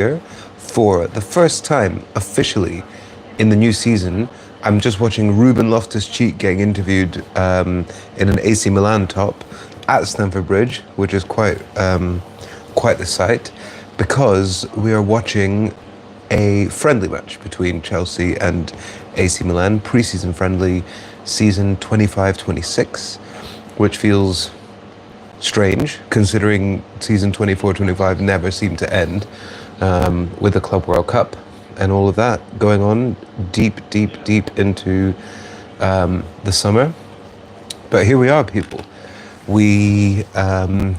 here for the first time officially in the new season. I'm just watching Ruben Loftus-Cheek getting interviewed in an AC Milan top at Stamford Bridge, which is quite the sight, because we are watching a friendly match between Chelsea and AC Milan, pre-season friendly, season 25-26, which feels strange considering season 24-25 never seemed to end, with the Club World Cup and all of that going on deep into the summer. But here we are, people. We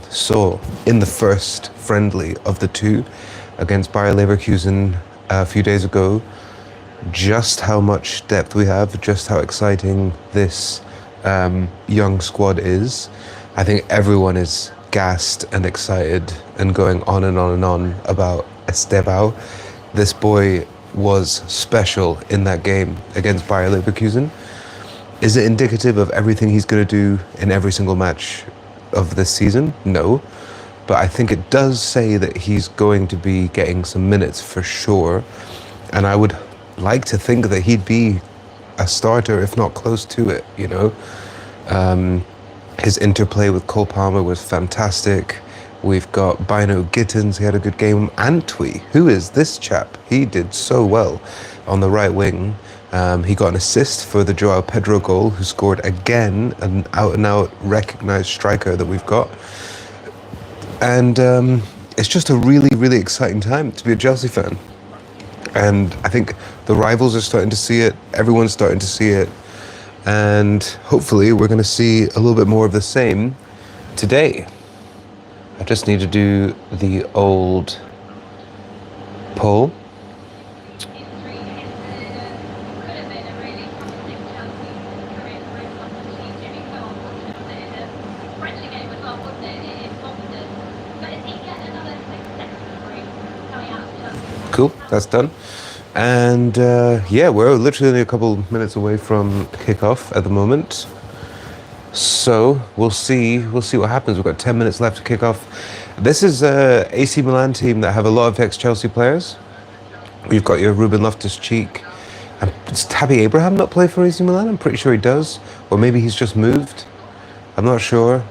saw in the first friendly of the two against Bayer Leverkusen a few days ago just how much depth we have, just how exciting this young squad is. I think everyone is gassed and excited and going on and on and on about Estevao. This boy was special in that game against Bayer Leverkusen. Is it indicative of everything he's going to do in every single match of this season? No. But I think it does say that he's going to be getting some minutes for sure. And I would like to think that he'd be a starter, if not close to it, you know. His interplay with Cole Palmer was fantastic. We've got Bino Gittins, he had a good game. Antwi, who is this chap? He did so well on the right wing. He got an assist for the Joao Pedro goal, who scored again, an out-and-out recognised striker that we've got. And it's just a really exciting time to be a Chelsea fan. And I think the rivals are starting to see it, everyone's starting to see it, and hopefully we're going to see a little bit more of the same today. I just need to do the old poll. Cool, that's done. And yeah, we're literally only a couple minutes away from kickoff at the moment. So we'll see what happens. We've got 10 minutes left to kick off. This is a AC Milan team that have a lot of ex-Chelsea players. We've got your Ruben Loftus-Cheek. Does Tabby Abraham not play for AC Milan? I'm pretty sure he does. Or maybe he's just moved. I'm not sure.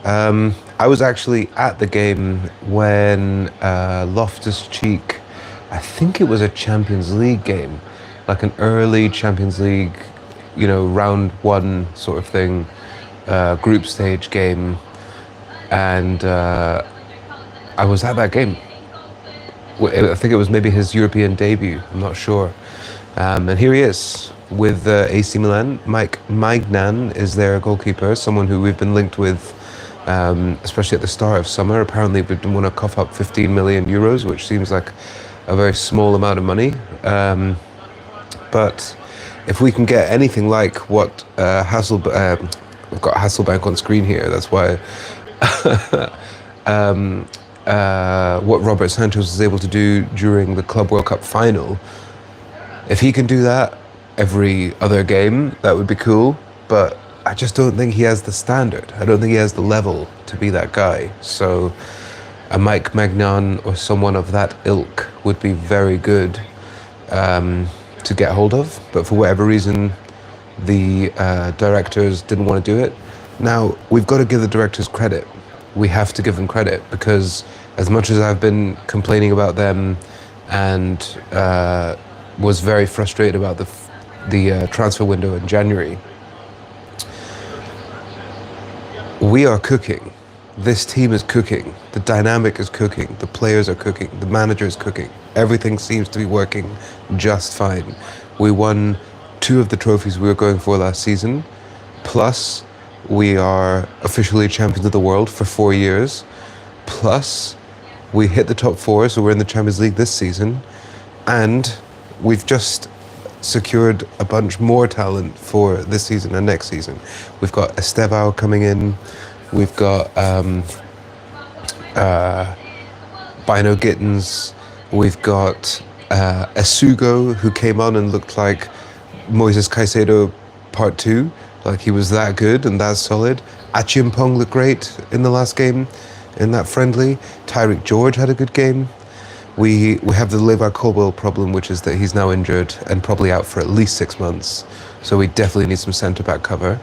I was actually at the game when Loftus-Cheek, I think it was a Champions League game, like an early Champions League, you know, round one sort of thing, group stage game, and I was at that game. I think it was maybe his European debut, I'm not sure. And here he is with AC Milan. Mike Maignan is their goalkeeper, someone who we've been linked with, especially at the start of summer. Apparently we want to cough up 15 million euros, which seems like a very small amount of money. But if we can get anything like what we've got Hasselbank on screen here, that's why what Robert Sanchez was able to do during the Club World Cup final, if he can do that every other game, that would be cool. But I just don't think he has the standard. I don't think he has the level to be that guy. So a Mike Maignan or someone of that ilk would be very good to get hold of. But for whatever reason, the directors didn't want to do it. Now, we've got to give the directors credit. We have to give them credit, because as much as I've been complaining about them and was very frustrated about the transfer window in January, we are cooking. This team is cooking. The dynamic is cooking. The players are cooking. The manager is cooking. Everything seems to be working just fine. We won 2 of the trophies we were going for last season. Plus, we are officially champions of the world for 4 years. Plus, we hit the top 4, so we're in the Champions League this season. And we've just secured a bunch more talent for this season and next season. We've got Estevao coming in. We've got Bino Gittins. We've got Esugo, who came on and looked like Moises Caicedo part 2. Like, he was that good and that solid. Achimpong looked great in the last game, in that friendly. Tyreek George had a good game. We have the Levi Colwill problem, which is that he's now injured and probably out for at least 6 months. So we definitely need some centre back cover.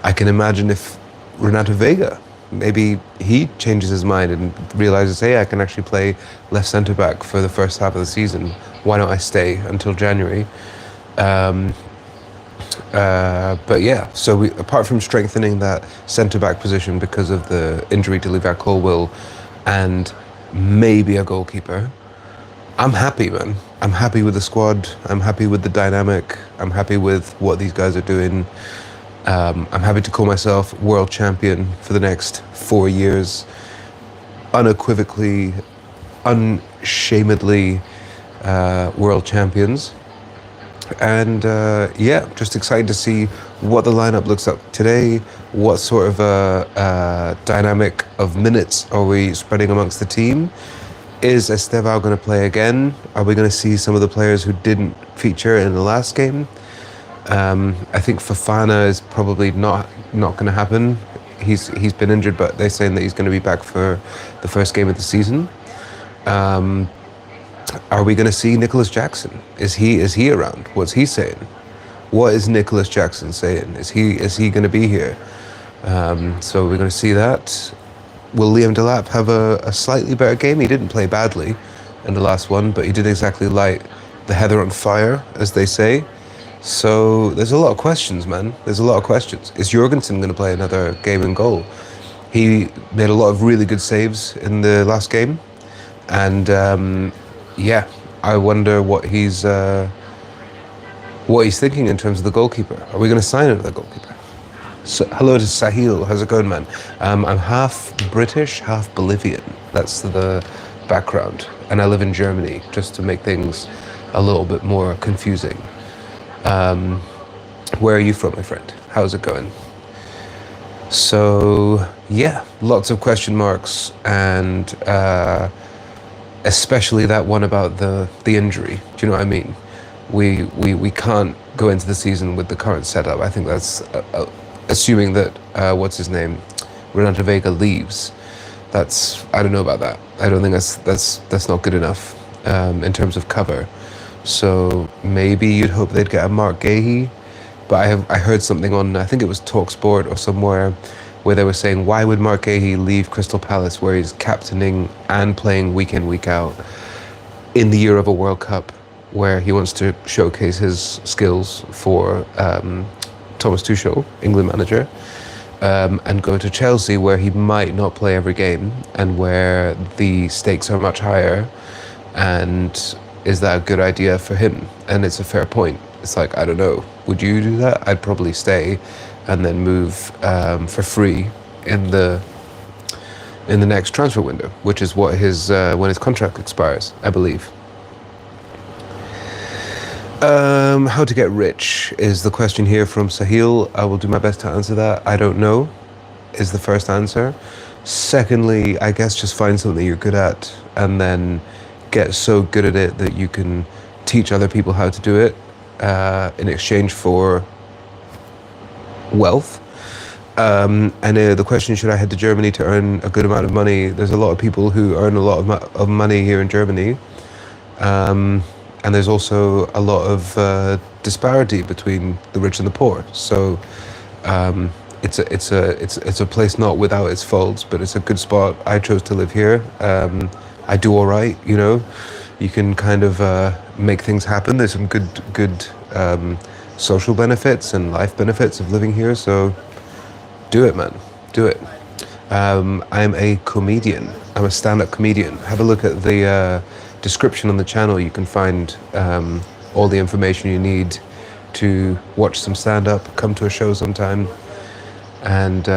I can imagine if Renato Vega, maybe he changes his mind and realizes, hey, I can actually play left centre back for the first half of the season. Why don't I stay until January? But yeah, so apart from strengthening that centre back position because of the injury to Levi Colwill and maybe a goalkeeper, I'm happy, man. I'm happy with the squad. I'm happy with the dynamic. I'm happy with what these guys are doing. I'm happy to call myself world champion for the next 4 years. Unequivocally, unshamedly world champions. And yeah, just excited to see what the lineup looks like today. What sort of a dynamic of minutes are we spreading amongst the team? Is Estevao going to play again? Are we going to see some of the players who didn't feature in the last game? I think Fofana is probably not going to happen. He's been injured, but they're saying that he's going to be back for the first game of the season. Are we going to see Nicholas Jackson? Is he around? What's he saying? What is Nicholas Jackson saying? Is he going to be here? So we're going to see that. Will Liam Delap have a slightly better game? He didn't play badly in the last one, but he did exactly light the heather on fire, as they say. So there's a lot of questions, man. There's a lot of questions. Is Jorgensen going to play another game in goal? He made a lot of really good saves in the last game. And yeah, I wonder what he's thinking in terms of the goalkeeper. Are we going to sign another goalkeeper? So, hello to Sahil. How's it going, man? I'm half British, half Bolivian. That's the background. And I live in Germany, just to make things a little bit more confusing. Where are you from, my friend? How's it going? So, yeah, lots of question marks, and especially that one about the injury. Do you know what I mean? We can't go into the season with the current setup. I think that's assuming that what's his name, Renato Vega leaves. I don't know about that. I don't think that's not good enough in terms of cover. So maybe you'd hope they'd get a Mark Gahey, but I heard something on, I think it was TalkSport or somewhere, where they were saying, why would Mark Gahey leave Crystal Palace, where he's captaining and playing week in, week out, in the year of a World Cup, where he wants to showcase his skills for Thomas Tuchel, England manager, and go to Chelsea, where he might not play every game and where the stakes are much higher. And is that a good idea for him? And it's a fair point. It's like, I don't know. Would you do that? I'd probably stay and then move for free in the next transfer window, which is what when his contract expires, I believe. How to get rich is the question here from Sahil. I will do my best to answer that. I don't know, is the first answer. Secondly, I guess just find something you're good at and then get so good at it that you can teach other people how to do it in exchange for wealth. And the question, should I head to Germany to earn a good amount of money? There's a lot of people who earn a lot of money here in Germany. And there's also a lot of disparity between the rich and the poor. So it's a place not without its faults, but it's a good spot. I chose to live here. I do all right, you know. You can kind of make things happen. There's some good social benefits and life benefits of living here. So do it, man. Do it. I'm a comedian. I'm a stand-up comedian. Have a look at the description on the channel. You can find all the information you need to watch some stand-up, come to a show sometime. And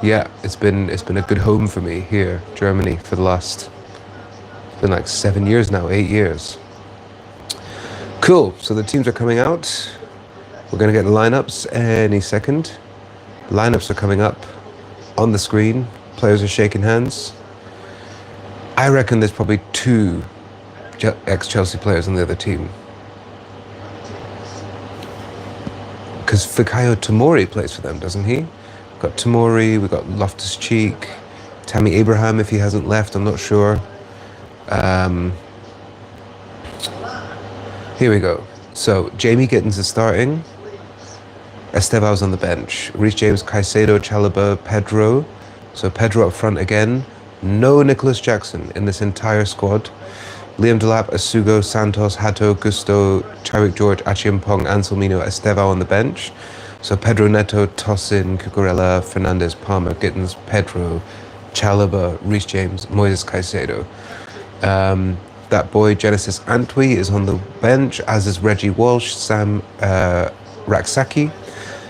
yeah, it's been a good home for me here, Germany, for the last, it's been like 7 years now, 8 years. Cool, so the teams are coming out. We're gonna get the lineups any second. Lineups are coming up on the screen. Players are shaking hands. I reckon there's probably 2 ex-Chelsea players on the other team. Because Fikayo Tomori plays for them, doesn't he? We've got Tomori, we've got Loftus-Cheek, Tammy Abraham if he hasn't left, I'm not sure. Here we go. So Jamie Gittins is starting. Estevao's on the bench. Reece James, Caicedo, Chalobah, Pedro. So Pedro up front again. No Nicholas Jackson in this entire squad. Liam Delap, Asugo, Santos, Hato, Gusto, Tyrick George, Achiampong, Anselmino, Estevao on the bench. So Pedro Neto, Tosin, Cucurella, Fernandez, Palmer, Gittins, Pedro, Chalobah, Reece James, Moises Caicedo. That boy Genesis Antwi is on the bench, as is Reggie Walsh, Sam Raksaki.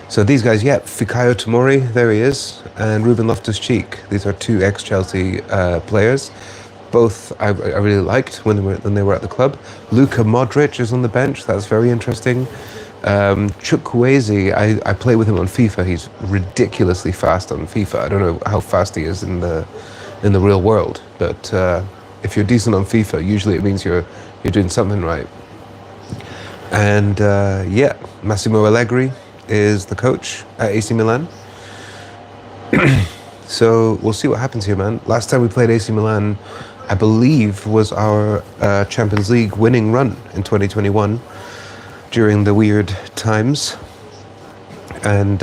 So these guys, Fikayo Tomori, there he is, and Ruben Loftus-Cheek. These are two ex-Chelsea players. Both I really liked when they were at the club. Luka Modric is on the bench. That's very interesting. Chukwueze, I play with him on FIFA. He's ridiculously fast on FIFA. I don't know how fast he is in the real world, but if you're decent on FIFA, usually it means you're doing something right. And Massimo Allegri is the coach at AC Milan. So we'll see what happens here, man. Last time we played AC Milan, I believe, was our Champions League winning run in 2021 during the weird times. And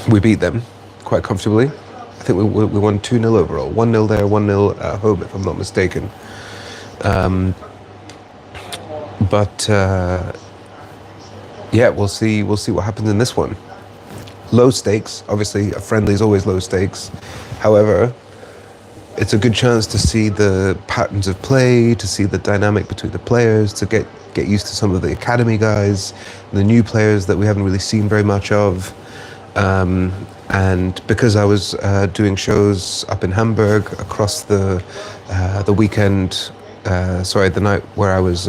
we beat them quite comfortably. I think we won 2-0 overall. 1-0 there, 1-0 at home, if I'm not mistaken. We'll see what happens in this one. Low stakes, obviously. A friendly is always low stakes. However, it's a good chance to see the patterns of play, to see the dynamic between the players, to get used to some of the academy guys, the new players that we haven't really seen very much of. And because I was doing shows up in Hamburg across the weekend, the night where I was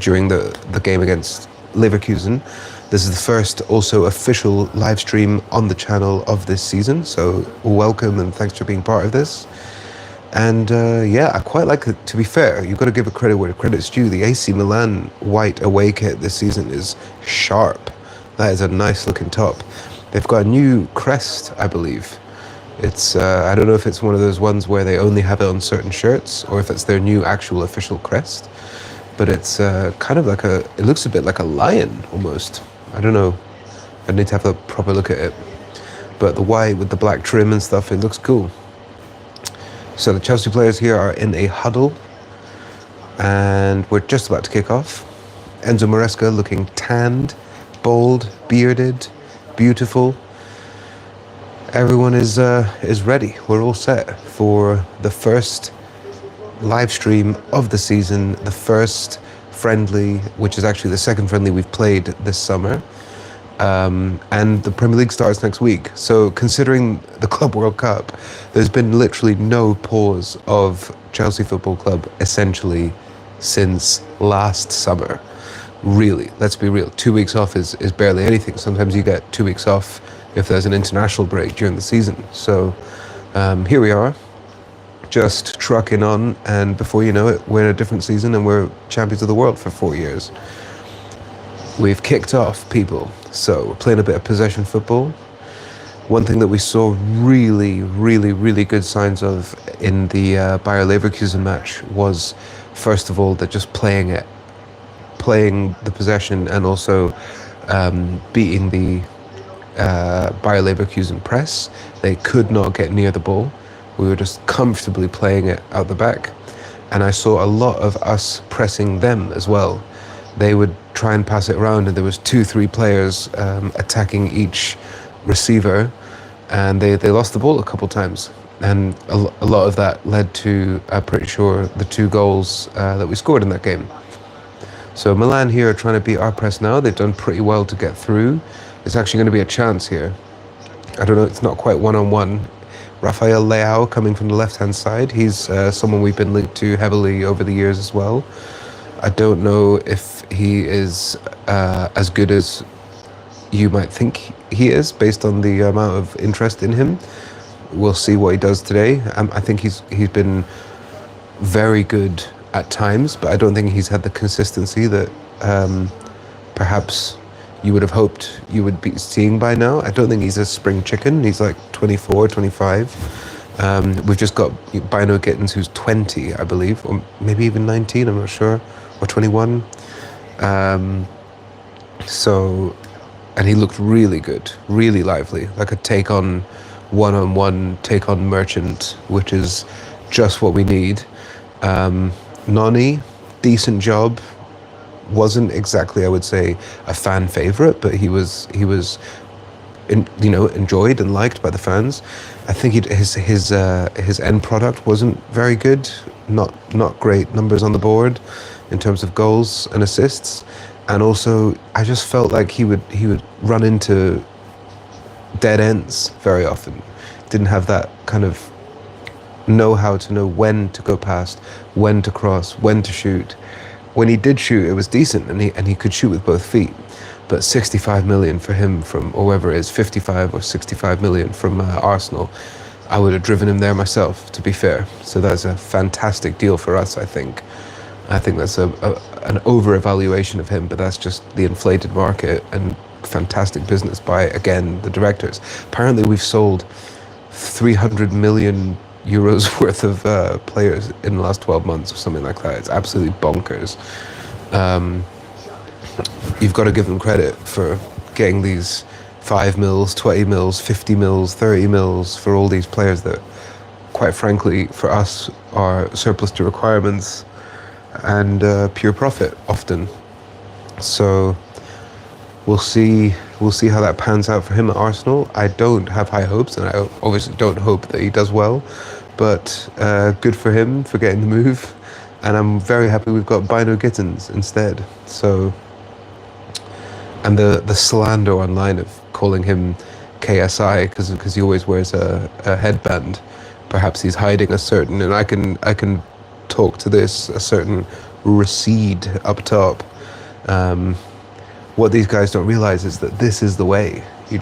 during the game against Leverkusen, this is the first also official live stream on the channel of this season. So welcome and thanks for being part of this. And I quite like it. To be fair, you've got to give a credit where credit's due. The AC Milan white away kit this season is sharp. That is a nice looking top. They've got a new crest, I believe. It's I don't know if it's one of those ones where they only have it on certain shirts or if it's their new actual official crest. But it's kind of like it looks a bit like a lion almost. I don't know. I need to have a proper look at it. But the white with the black trim and stuff, it looks cool. So the Chelsea players here are in a huddle. And we're just about to kick off. Enzo Maresca looking tanned, bold, bearded, beautiful. Everyone is ready. We're all set for the first live stream of the season, the first friendly, which is actually the second friendly we've played this summer. And the Premier League starts next week. So considering the Club World Cup, there's been literally no pause of Chelsea Football Club essentially since last summer. Really, let's be real. 2 weeks off is barely anything. Sometimes you get 2 weeks off if there's an international break during the season. So here we are, just trucking on, and before you know it, we're in a different season and we're champions of the world for 4 years. We've kicked off, people. So we're playing a bit of possession football. One thing that we saw really, really, really good signs of in the Bayer Leverkusen match was, first of all, that just playing the possession and also beating the Bayer Leverkusen press. They could not get near the ball. We were just comfortably playing it out the back. And I saw a lot of us pressing them as well. They would try and pass it around, and there was 2-3 players attacking each receiver, and they lost the ball a couple times. And a lot of that led to, I'm pretty sure, the 2 goals that we scored in that game. So Milan here are trying to beat our press now. They've done pretty well to get through. There's actually going to be a chance here. I don't know, it's not quite one-on-one. Rafael Leao coming from the left-hand side. He's someone we've been linked to heavily over the years as well. I don't know if he is as good as you might think he is based on the amount of interest in him. We'll see what he does today. I think he's been very good at times, but I don't think he's had the consistency that perhaps you would have hoped you would be seeing by now. I don't think he's a spring chicken. He's like 24, 25. We've just got Bino Gittins, who's 20, I believe, or maybe even 19, I'm not sure, or 21. So, and he looked really good, really lively, like a take on one-on-one, take on Merchant, which is just what we need. Noni, decent job. Wasn't exactly, I would say, a fan favorite, but he was enjoyed and liked by the fans. I think his end product wasn't very good. Not great numbers on the board in terms of goals and assists, and also I just felt like he would run into dead ends very often. Didn't have that kind of know-how to know when to go past, when to cross, when to shoot. When he did shoot, it was decent, and he could shoot with both feet. But 65 million for him from, or whoever it is, 55 or 65 million from Arsenal, I would have driven him there myself, to be fair. So that's a fantastic deal for us, I think. I think that's an over-evaluation of him, but that's just the inflated market and fantastic business by, again, the directors. Apparently we've sold 300 million euros worth of players in the last 12 months or something like that. It's absolutely bonkers. You've got to give them credit for getting these 5 mils, 20 mils, 50 mils, 30 mils for all these players that, quite frankly, for us are surplus to requirements and pure profit often. So we'll see how that pans out for him at Arsenal. I don't have high hopes, and I obviously don't hope that he does well, but good for him for getting the move, and I'm very happy we've got Bino Gittins instead. So, and the slander online of calling him KSI because he always wears a headband, perhaps he's hiding a certain, and I can talk to this, a certain recede up top. What these guys don't realize is that this is the way. You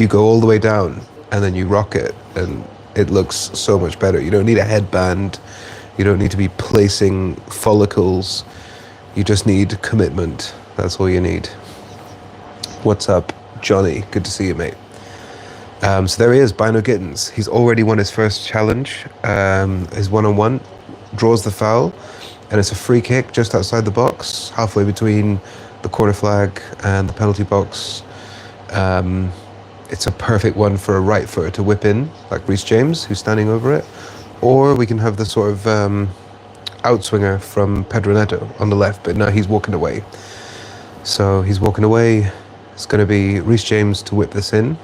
go all the way down and then you rock it, and it looks so much better. You don't need a headband. You don't need to be placing follicles. You just need commitment. That's all you need. What's up, Johnny? Good to see you, mate. So there he is, Bino Gittins. He's already won his first challenge, his one-on-one, draws the foul, and it's a free kick just outside the box, halfway between the corner flag and the penalty box. It's a perfect one for a right footer to whip in, like Reece James, who's standing over it. Or we can have the sort of outswinger from Pedro Neto on the left, but no, he's walking away. So he's walking away. It's going to be Reece James to whip this in.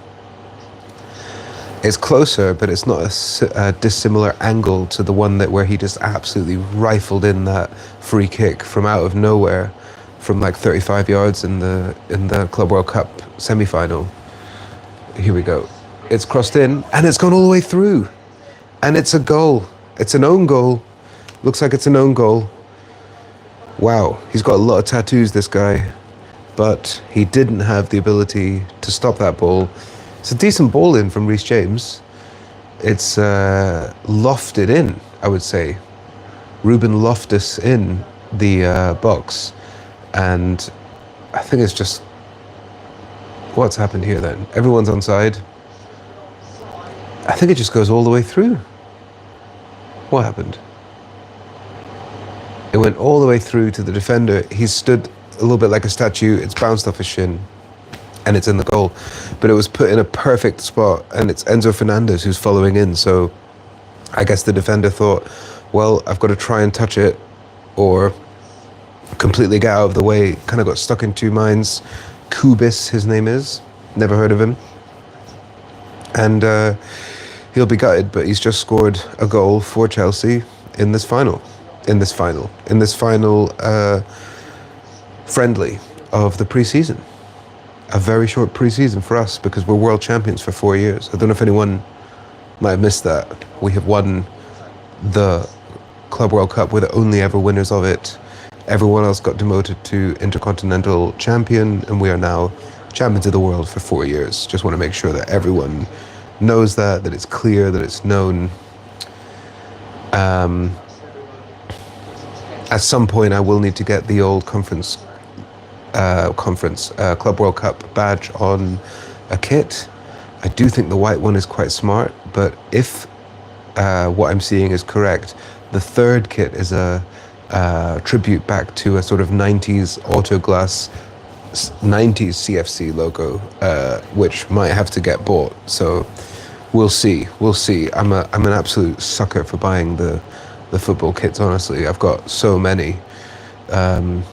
It's closer, but it's not a dissimilar angle to the one where he just absolutely rifled in that free kick from out of nowhere, from like 35 yards in the Club World Cup semi-final. Here we go. It's crossed in, and it's gone all the way through. And it's a goal. It's an own goal. Looks like it's an own goal. Wow, he's got a lot of tattoos, this guy. But he didn't have the ability to stop that ball. It's a decent ball in from Reece James. It's lofted in, I would say. Ruben Loftus in the box. And I think it's just... What's happened here then? Everyone's onside. I think it just goes all the way through. What happened? It went all the way through to the defender. He's stood a little bit like a statue. It's bounced off his shin. And it's in the goal. But it was put in a perfect spot. And it's Enzo Fernandez who's following in. So I guess the defender thought, well, I've got to try and touch it or completely get out of the way. Kind of got stuck in two minds. Kubis, his name is. Never heard of him. And he'll be gutted, but he's just scored a goal for Chelsea in this final friendly of the pre-season. A very short pre-season for us because we're world champions for 4 years. I don't know if anyone might have missed that. We have won the Club World Cup. We're the only ever winners of it. Everyone else got demoted to Intercontinental Champion, and we are now champions of the world for 4 years. Just want to make sure that everyone knows that it's clear, that it's known. At some point, I will need to get the old Club World Cup badge on a kit. I do think the white one is quite smart, but if what I'm seeing is correct. The third kit is a tribute back to a sort of 90s Autoglass 90s CFC logo, which might have to get bought. So we'll see. I'm an absolute sucker for buying the football kits. Honestly, I've got so many, and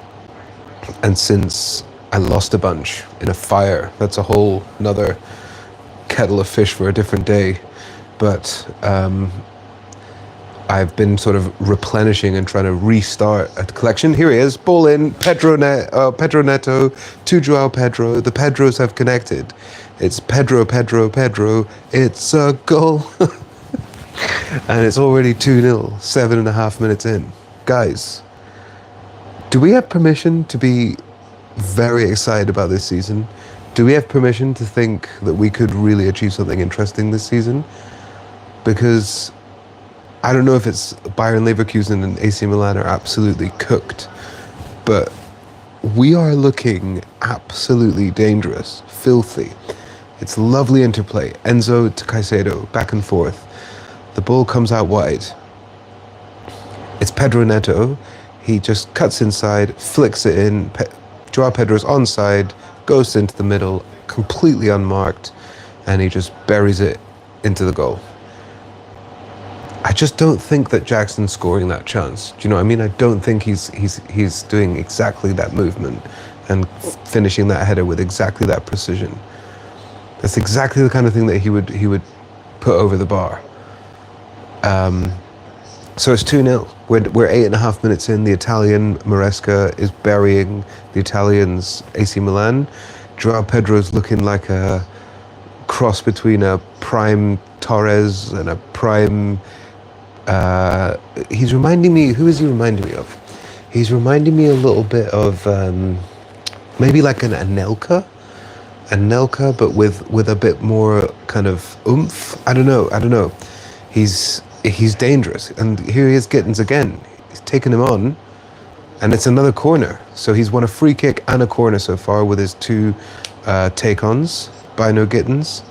since I lost a bunch in a fire, that's a whole another kettle of fish for a different day. But I've been sort of replenishing and trying to restart a collection. Here he is, ball in, Pedro Neto to Joao Pedro. The Pedros have connected. It's Pedro, it's a goal. And it's already 2-0, 7.5 minutes in. Guys, do we have permission to be very excited about this season? Do we have permission to think that we could really achieve something interesting this season? Because I don't know if it's Bayern Leverkusen and AC Milan are absolutely cooked, but we are looking absolutely dangerous, filthy. It's lovely interplay. Enzo to Caicedo, back and forth. The ball comes out wide. It's Pedro Neto. He just cuts inside, flicks it in. Joao Pedro's onside, goes into the middle, completely unmarked, and he just buries it into the goal. I just don't think that Jackson's scoring that chance. Do you know what I mean? I don't think he's doing exactly that movement and finishing that header with exactly that precision. That's exactly the kind of thing that he would put over the bar. So it's 2-0. We're 8.5 minutes in. The Italian Maresca is burying the Italians AC Milan. Joao Pedro's looking like a cross between a prime Torres and a prime. He's reminding me. Who is he reminding me of? He's reminding me a little bit of maybe like an Anelka, but with a bit more kind of oomph. I don't know. He's dangerous, and here he is, Gittins again. He's taken him on, and it's another corner. So he's won a free kick and a corner so far with his two take-ons by no Gittins.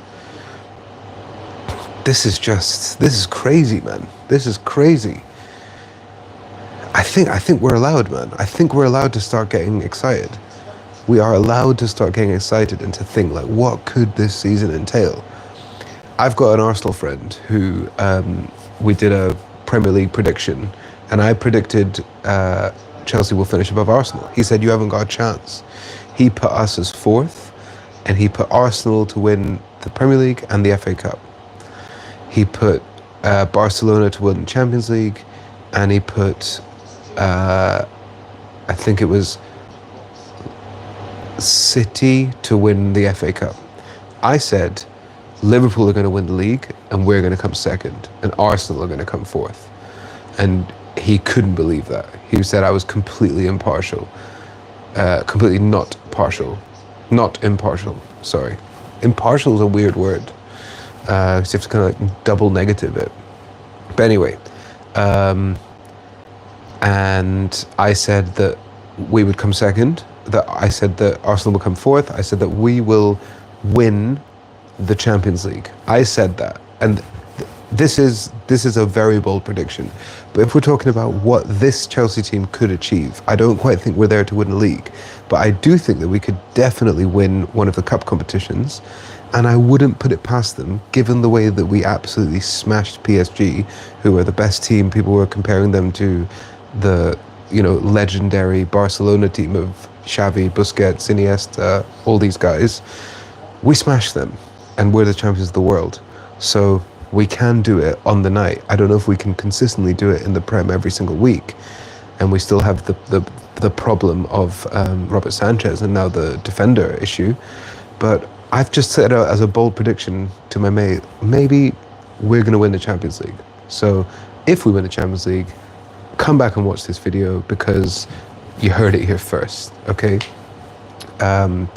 This is crazy, man. This is crazy. I think we're allowed, man. I think we're allowed to start getting excited. We are allowed to start getting excited and to think, like, what could this season entail? I've got an Arsenal friend who we did a Premier League prediction, and I predicted Chelsea will finish above Arsenal. He said, you haven't got a chance. He put us as fourth, and he put Arsenal to win the Premier League and the FA Cup. He put Barcelona to win the Champions League, and he put, I think it was City to win the FA Cup. I said, Liverpool are going to win the league, and we're going to come second, and Arsenal are going to come fourth. And he couldn't believe that. He said I was completely impartial. Completely not impartial, sorry. Impartial is a weird word. So you have to kind of like double negative it. But anyway, and I said that we would come second. I said that Arsenal will come fourth. I said that we will win the Champions League. I said that, and this is a very bold prediction. But if we're talking about what this Chelsea team could achieve, I don't quite think we're there to win the league, but I do think that we could definitely win one of the cup competitions, and I wouldn't put it past them, given the way that we absolutely smashed PSG, who are the best team. People were comparing them to the legendary Barcelona team of Xavi, Busquets, Iniesta, all these guys. We smashed them, and we're the champions of the world. So we can do it on the night. I don't know if we can consistently do it in the Prem every single week, and we still have the problem of Robert Sanchez and now the defender issue. But I've just set out as a bold prediction to my mate, maybe we're going to win the Champions League. So if we win the Champions League, come back and watch this video, because you heard it here first, okay? And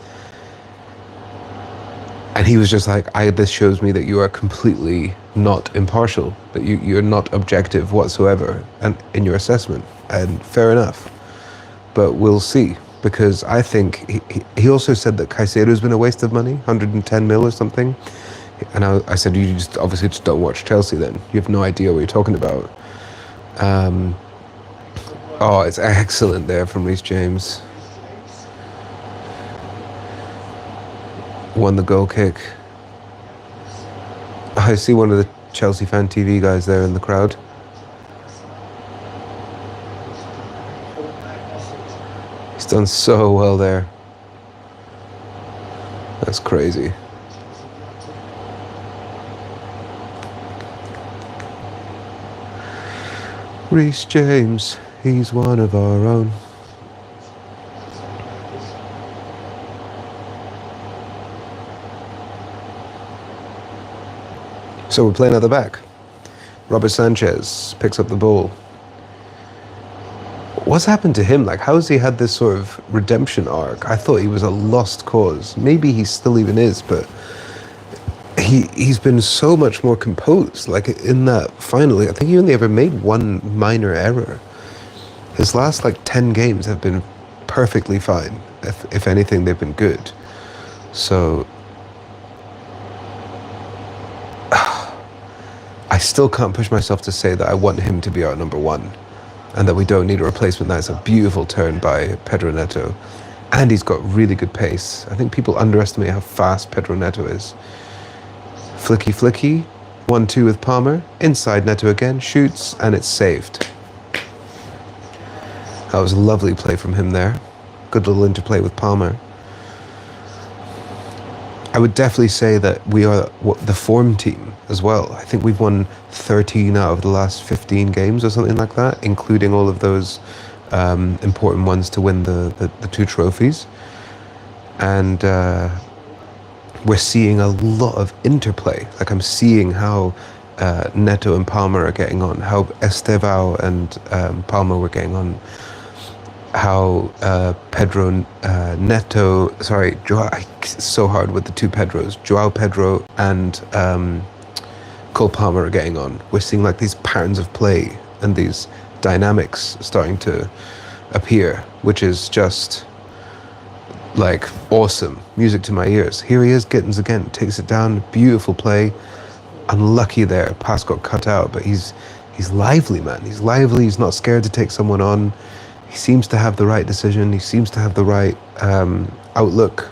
he was just like, this shows me that you are completely not impartial, that you're not objective whatsoever and in your assessment. And fair enough. But we'll see, because I think he also said that Caicedo's been a waste of money, 110 mil or something. And I said, you just obviously just don't watch Chelsea then. You have no idea what you're talking about. Oh, it's excellent there from Reece James. Won the goal kick. I see one of the Chelsea fan TV guys there in the crowd. He's done so well there. That's crazy. Reece James, he's one of our own. So we're playing at the back. Robert Sanchez picks up the ball. What's happened to him? Like, how has he had this sort of redemption arc? I thought he was a lost cause. Maybe he still even is, but he's been so much more composed. Like, in that finally, I think he only ever made one minor error. His last, 10 games have been perfectly fine. If anything, they've been good. So I still can't push myself to say that I want him to be our number one and that we don't need a replacement. That's a beautiful turn by Pedro Neto. And he's got really good pace. I think people underestimate how fast Pedro Neto is. Flicky flicky, 1-2 with Palmer. Inside Neto again, shoots, and it's saved. That was a lovely play from him there. Good little interplay with Palmer. I would definitely say that we are the form team as well. I think we've won 13 out of the last 15 games or something like that, including all of those important ones to win the 2 trophies. And we're seeing a lot of interplay. Like, I'm seeing how Neto and Palmer are getting on, how Estevao and Palmer were getting on, how Pedro Neto, sorry, it's so hard with the 2 Pedros, Joao Pedro and Cole Palmer are getting on. We're seeing these patterns of play and these dynamics starting to appear, which is just awesome. Music to my ears. Here he is, Gittins again, takes it down, beautiful play. Unlucky there, pass got cut out, but he's lively, man. He's lively, he's not scared to take someone on. He seems to have the right decision. He seems to have the right outlook,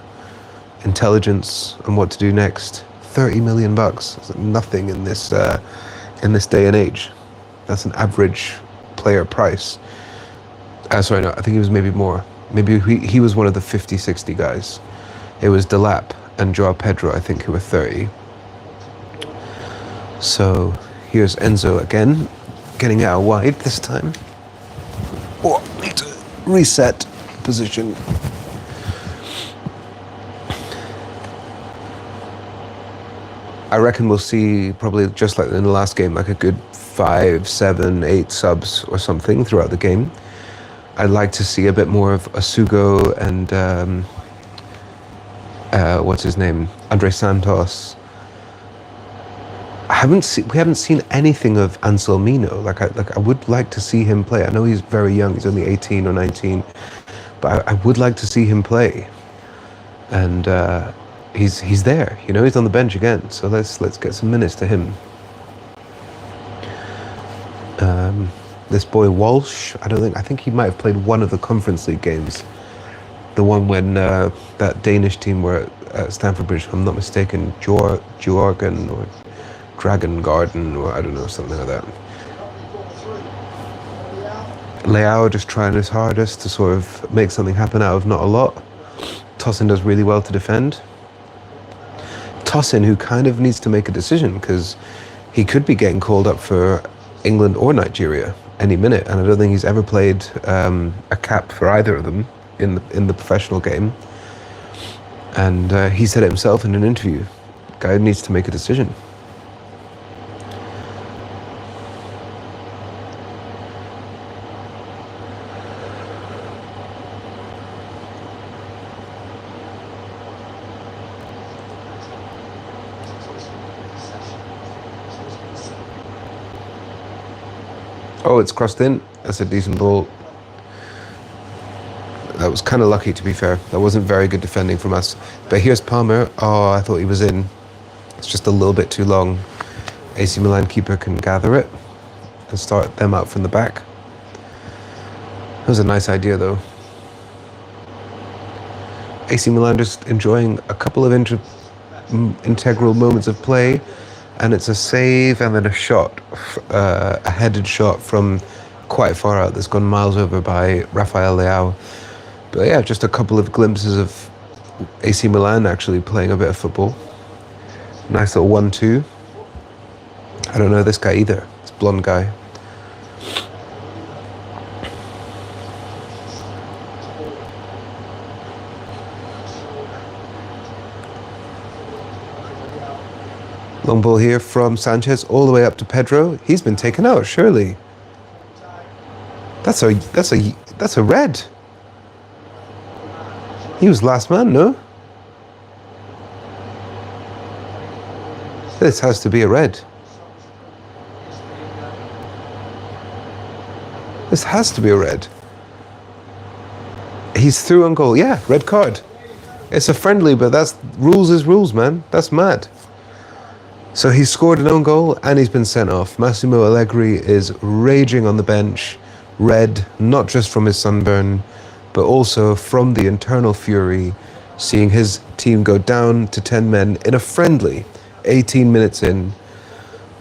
intelligence on what to do next. $30 million. It's nothing in this day and age. That's an average player price. Sorry, no, I think it was maybe more. Maybe he was one of the 50, 60 guys. It was Delap and Joao Pedro, I think, who were 30. So here's Enzo again, getting out wide this time. Oh, need to reset position. I reckon we'll see, probably just like in the last game, a good 5, 7, 8 subs or something throughout the game. I'd like to see a bit more of Asugo and what's his name, Andre Santos. We haven't seen anything of Anselmino. I would like to see him play. I know he's very young. He's only 18 or 19, but I would like to see him play. And he's there. He's on the bench again. So let's get some minutes to him. This boy Walsh. I think he might have played one of the Conference League games. The one when that Danish team were at Stamford Bridge, if I'm not mistaken, Georgen or Dragon Garden, or I don't know, something like that. Leao just trying his hardest to sort of make something happen out of not a lot. Tosin does really well to defend. Tosin, who kind of needs to make a decision, because he could be getting called up for England or Nigeria any minute, and I don't think he's ever played a cap for either of them in the professional game. And he said it himself in an interview. Guy needs to make a decision. Oh, it's crossed in. That's a decent ball. That was kind of lucky, to be fair. That wasn't very good defending from us. But here's Palmer. Oh, I thought he was in. It's just a little bit too long. AC Milan keeper can gather it and start them out from the back. That was a nice idea though. AC Milan just enjoying a couple of integral moments of play, and it's a save and then a shot, a headed shot from quite far out that's gone miles over by Rafael Leao. But yeah, just a couple of glimpses of AC Milan actually playing a bit of football. Nice little 1-2. I don't know this guy either. This blonde guy. Long ball here from Sanchez all the way up to Pedro. He's been taken out, surely. That's a red. He was last man, no? This has to be a red. This has to be a red. He's through on goal. Yeah, red card. It's a friendly, but that's rules is rules, man. That's mad. So he's scored an own goal and he's been sent off. Massimo Allegri is raging on the bench. Red, not just from his sunburn, but also from the internal fury, seeing his team go down to 10 men in a friendly, 18 minutes in.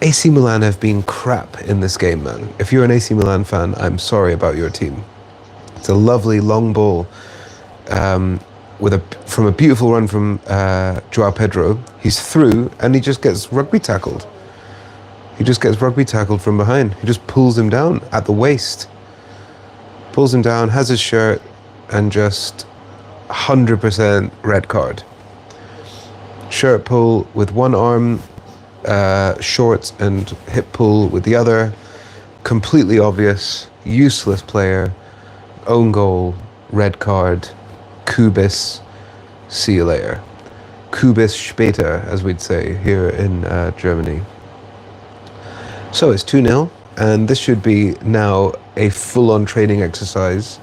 AC Milan have been crap in this game, man. If you're an AC Milan fan, I'm sorry about your team. It's a lovely long ball from a beautiful run from Joao Pedro. He's through and he just gets rugby tackled. He just gets rugby tackled from behind. He just pulls him down at the waist. Pulls him down, has his shirt, and just 100% red card. Shirt pull with one arm, shorts and hip pull with the other. Completely obvious, useless player, own goal, red card, Kubis, see you later. Kubis später, as we'd say here in Germany. So it's 2-0, and this should be now a full-on training exercise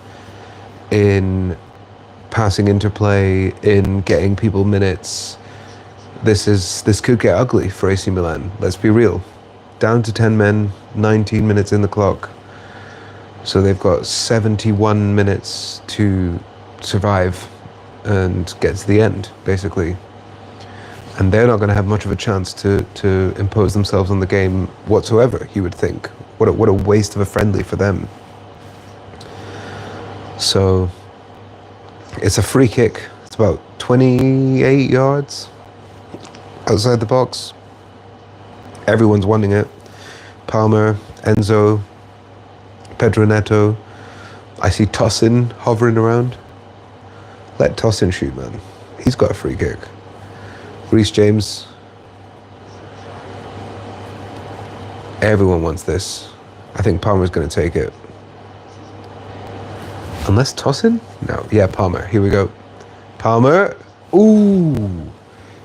in passing interplay, in getting people minutes. This could get ugly for AC Milan, let's be real. Down to 10 men, 19 minutes in the clock. So they've got 71 minutes to survive and get to the end, basically. And they're not going to have much of a chance to impose themselves on the game whatsoever, you would think. What a waste of a friendly for them. So it's a free kick. It's about 28 yards outside the box. Everyone's wanting it. Palmer, Enzo, Pedro Neto. I see Tosin hovering around. Let Tosin shoot, man. He's got a free kick. Reece James. Everyone wants this. I think Palmer's going to take it. Unless Tosin? No. Yeah, Palmer. Here we go. Palmer. Ooh.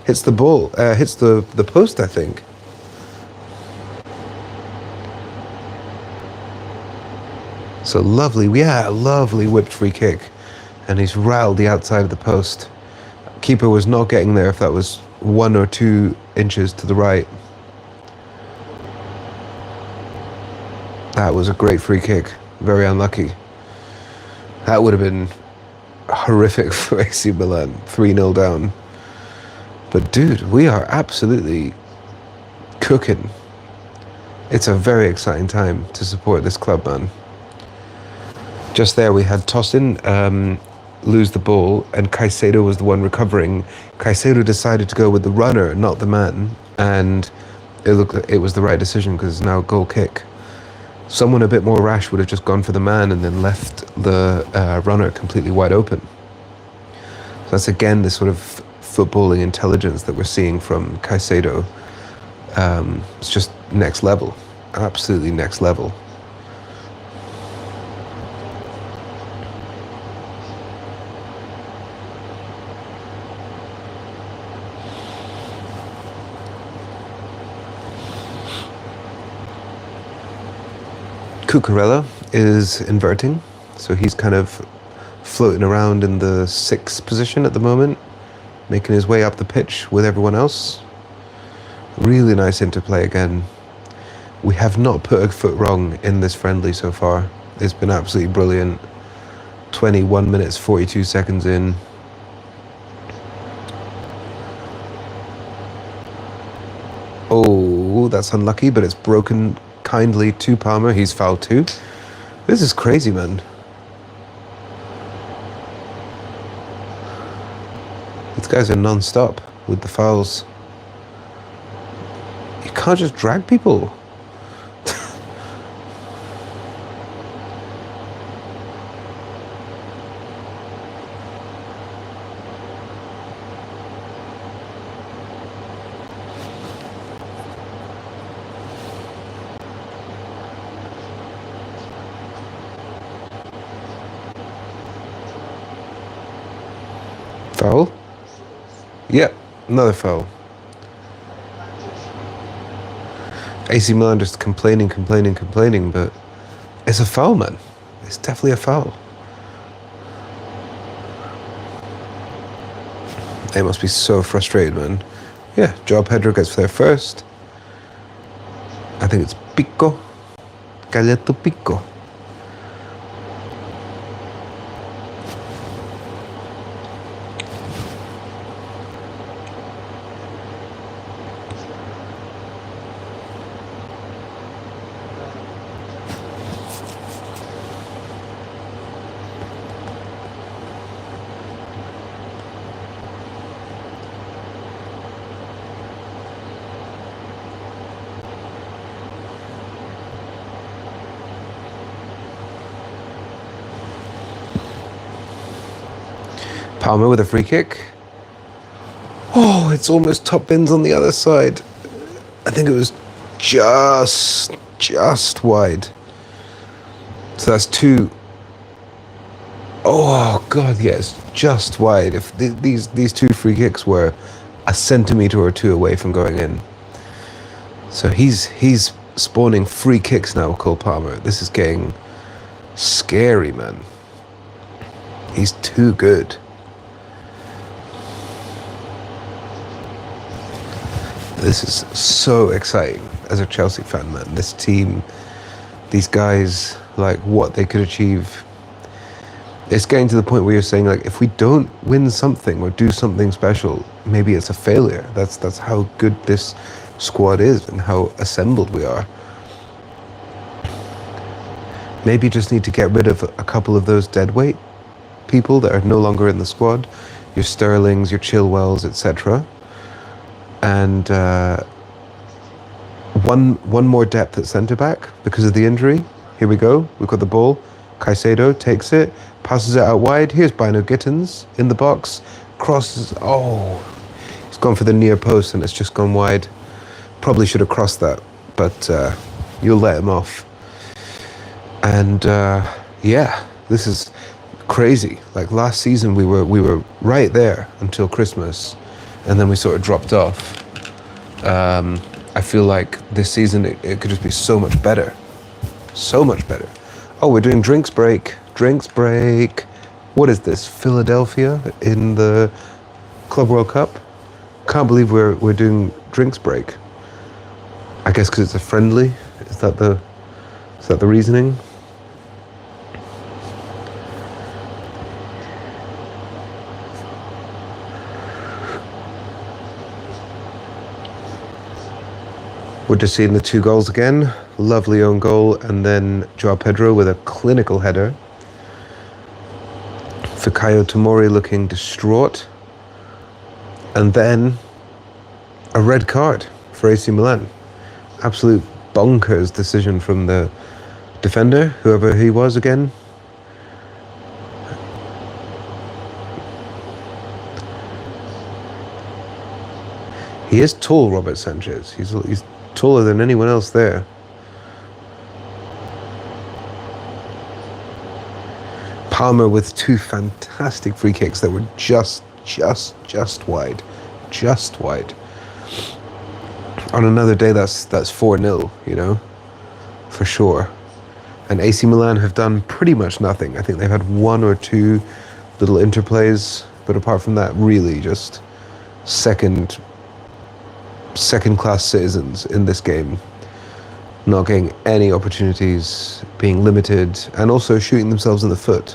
Hits the ball. Hits the post, I think. So lovely. Yeah, lovely whipped free kick. And he's rattled the outside of the post. Keeper was not getting there if that was 1 or 2 inches to the right. That was a great free kick. Very unlucky. That would have been horrific for AC Milan. 3-0 down. But dude, we are absolutely cooking. It's a very exciting time to support this club, man. Just there we had Tosin lose the ball and Caicedo was the one recovering. Caicedo decided to go with the runner, not the man, and it was the right decision because it's now a goal kick. Someone a bit more rash would have just gone for the man and then left the runner completely wide open. So that's again the sort of footballing intelligence that we're seeing from Caicedo. It's just next level, absolutely next level. Cucurella is inverting, so he's kind of floating around in the 6th position at the moment, making his way up the pitch with everyone else. Really nice interplay again. We have not put a foot wrong in this friendly so far. It's been absolutely brilliant. 21 minutes, 42 seconds in. Oh, that's unlucky, but it's broken kindly to Palmer. He's fouled too. This is crazy, man. These guys are non-stop with the fouls. You can't just drag people. Foul? Yep, another foul. AC Milan just complaining, but it's a foul, man. It's definitely a foul. They must be so frustrated, man. Yeah, Joao Pedro gets there first. I think it's Pico. Galletto Pico. Palmer with a free kick. Oh, it's almost top bins on the other side. I think it was just wide. So that's two. Oh God, yes, just wide. If these two free kicks were a centimeter or two away from going in. So he's spawning free kicks now, Cole Palmer. This is getting scary, man. He's too good. This is so exciting as a Chelsea fan, man. This team, these guys, like what they could achieve. It's getting to the point where you're saying, like, if we don't win something or do something special, maybe it's a failure. That's how good this squad is and how assembled we are. Maybe just need to get rid of a couple of those deadweight people that are no longer in the squad. Your Sterlings, your Chilwells, etc. And one more depth at centre-back because of the injury. Here we go. We've got the ball. Caicedo takes it, passes it out wide. Here's Bino Gittins in the box. Crosses. Oh, he's gone for the near post and it's just gone wide. Probably should have crossed that, but you'll let him off. And yeah, this is crazy. Like last season, we were right there until Christmas. And then we sort of dropped off. I feel like this season it could just be so much better. So much better. Oh, we're doing drinks break. Drinks break. What is this? Philadelphia in the Club World Cup? Can't believe we're doing drinks break. I guess because it's a friendly. Is that the reasoning? We're just seeing the two goals again. Lovely own goal, and then Joao Pedro with a clinical header. Fikayo Tomori looking distraught. And then a red card for AC Milan. Absolute bonkers decision from the defender, whoever he was again. He is tall, Robert Sanchez. He's taller than anyone else there. Palmer with two fantastic free kicks that were just wide. Just wide. On another day, that's 4-0, you know, for sure. And AC Milan have done pretty much nothing. I think they've had one or two little interplays, but apart from that, really just second second-class citizens in this game, not getting any opportunities, being limited, and also shooting themselves in the foot,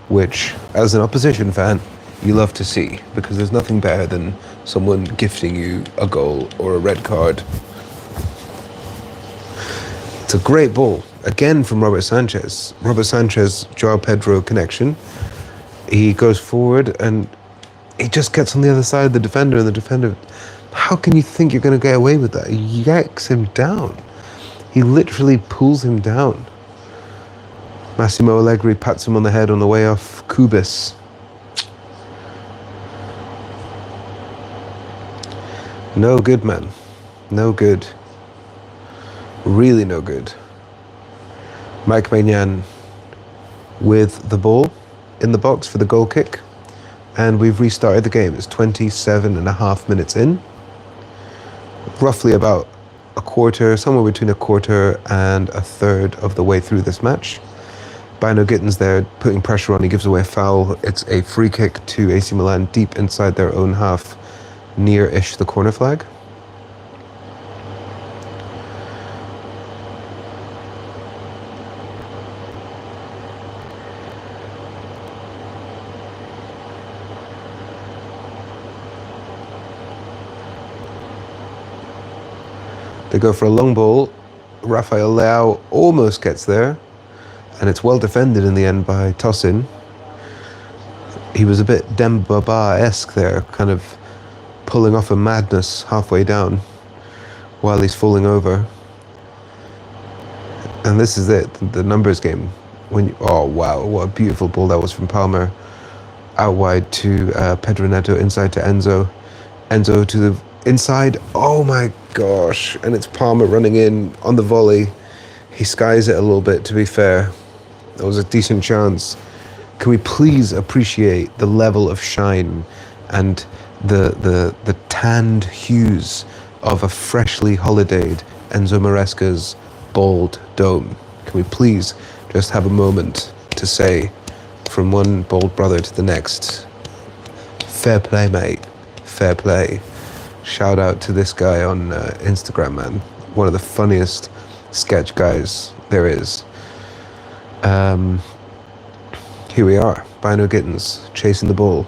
which, as an opposition fan, you love to see, because there's nothing better than someone gifting you a goal or a red card. It's a great ball, again from Robert Sanchez. Robert Sanchez, Joao Pedro connection. He goes forward and he just gets on the other side of the defender, and the defender, how can you think you're going to get away with that? He yanks him down. He literally pulls him down. Massimo Allegri pats him on the head on the way off. Kubis. No good, man. No good. Really no good. Mike Maignan with the ball in the box for the goal kick. And we've restarted the game. It's 27.5 minutes in. Roughly about a quarter, somewhere between a quarter and a third of the way through this match. Bino Gittins there putting pressure on. He gives away a foul. It's a free kick to AC Milan deep inside their own half, near-ish the corner flag. They go for a long ball. Rafael Leao almost gets there, and it's well defended in the end by Tosin. He was a bit Dembaba-esque there, kind of pulling off a madness halfway down while he's falling over. And this is it, the numbers game. Oh wow, what a beautiful ball that was from Palmer. Out wide to Pedro Neto, inside to Enzo. Enzo to the inside, oh my gosh, and it's Palmer running in on the volley. He skies it a little bit, to be fair. That was a decent chance. Can we please appreciate the level of shine and the tanned hues of a freshly holidayed Enzo Maresca's bald dome? Can we please just have a moment to say, from one bold brother to the next, fair play, mate, fair play. Shout out to this guy on Instagram, man. One of the funniest sketch guys there is. Here we are, Bino Gittins chasing the ball.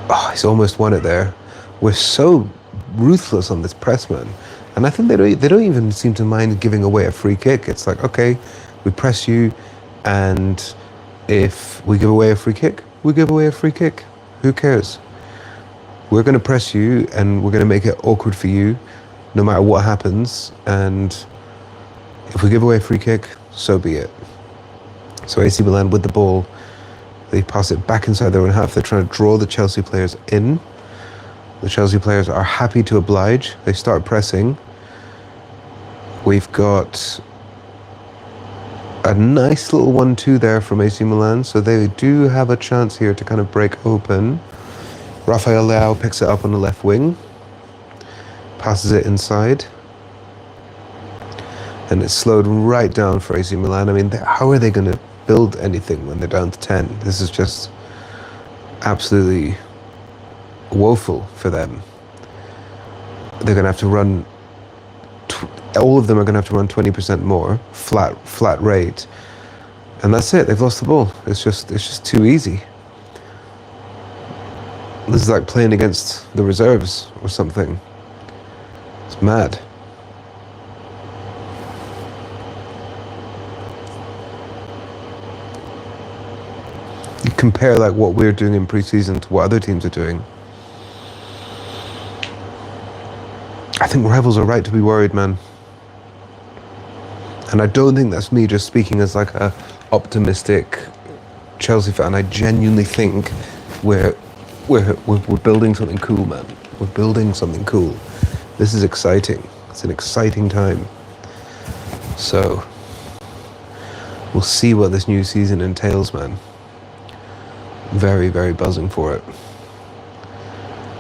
Oh, he's almost won it there. We're so ruthless on this press, man. And I think they don't even seem to mind giving away a free kick. It's like, okay, we press you, and if we give away a free kick, we give away a free kick. Who cares? We're going to press you, and we're going to make it awkward for you, no matter what happens. And if we give away a free kick, so be it. So AC Milan with the ball, they pass it back inside their own half. They're trying to draw the Chelsea players in. The Chelsea players are happy to oblige. They start pressing. We've got a nice little 1-2 there from AC Milan, so they do have a chance here to kind of break open. Rafael Leao picks it up on the left wing, passes it inside, and it's slowed right down for AC Milan. I mean, how are they going to build anything when they're down to 10? This is just absolutely woeful for them. They're going to have to run all of them are going to have to run 20% more, flat rate, and that's it. They've lost the ball. It's just too easy. This is like playing against the reserves or something. It's mad. You compare like what we're doing in pre-season to what other teams are doing. I think rivals are right to be worried, man. And I don't think that's me just speaking as like a optimistic Chelsea fan. I genuinely think we're building something cool, man. We're building something cool. This is exciting. It's an exciting time. So we'll see what this new season entails, man. Very, very buzzing for it.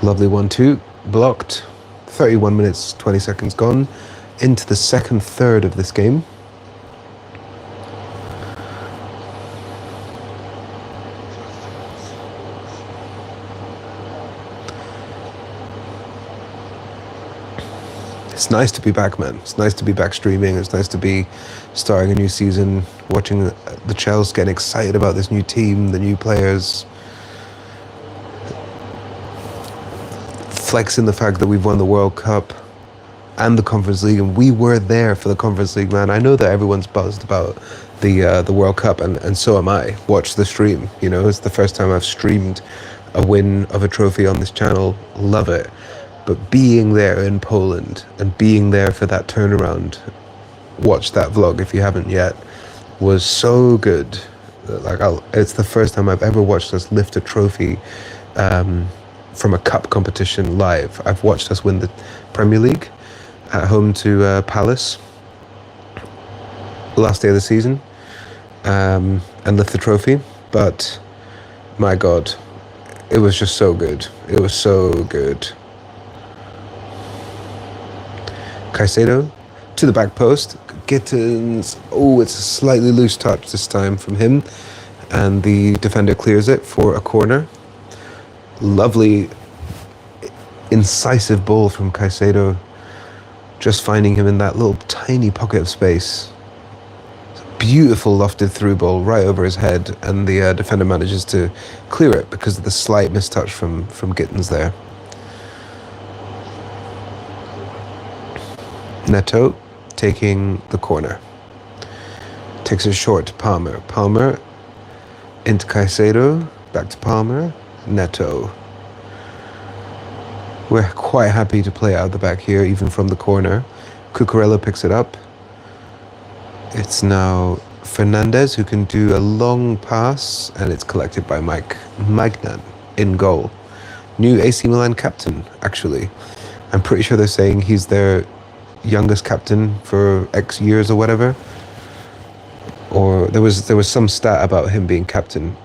Lovely 1-2, blocked. 31 minutes, 20 seconds gone. Into the second third of this game. It's nice to be back, man. It's nice to be back streaming. It's nice to be starting a new season, watching the Chelsea, getting excited about this new team, the new players, flexing the fact that we've won the World Cup and the Conference League, and we were there for the Conference League, man. I know that everyone's buzzed about the World Cup, and so am I. Watch the stream. You know, it's the first time I've streamed a win of a trophy on this channel. Love it. But being there in Poland and being there for that turnaround, watch that vlog if you haven't yet, was so good. Like, it's the first time I've ever watched us lift a trophy from a cup competition live. I've watched us win the Premier League at home to Palace last day of the season and lift the trophy. But my God, it was just so good. It was so good. Caicedo to the back post. Gittins. Oh, it's a slightly loose touch this time from him, and the defender clears it for a corner. Lovely, incisive ball from Caicedo, just finding him in that little tiny pocket of space. Beautiful lofted through ball right over his head, and the defender manages to clear it because of the slight mistouch from Gittins there. Neto taking the corner. Takes it short to Palmer. Palmer into Caicedo. Back to Palmer. Neto. We're quite happy to play out the back here, even from the corner. Cucurella picks it up. It's now Fernandez who can do a long pass, and it's collected by Mike Magnan in goal. New AC Milan captain, actually. I'm pretty sure they're saying he's their youngest captain for X years or whatever. Or there was some stat about him being captain.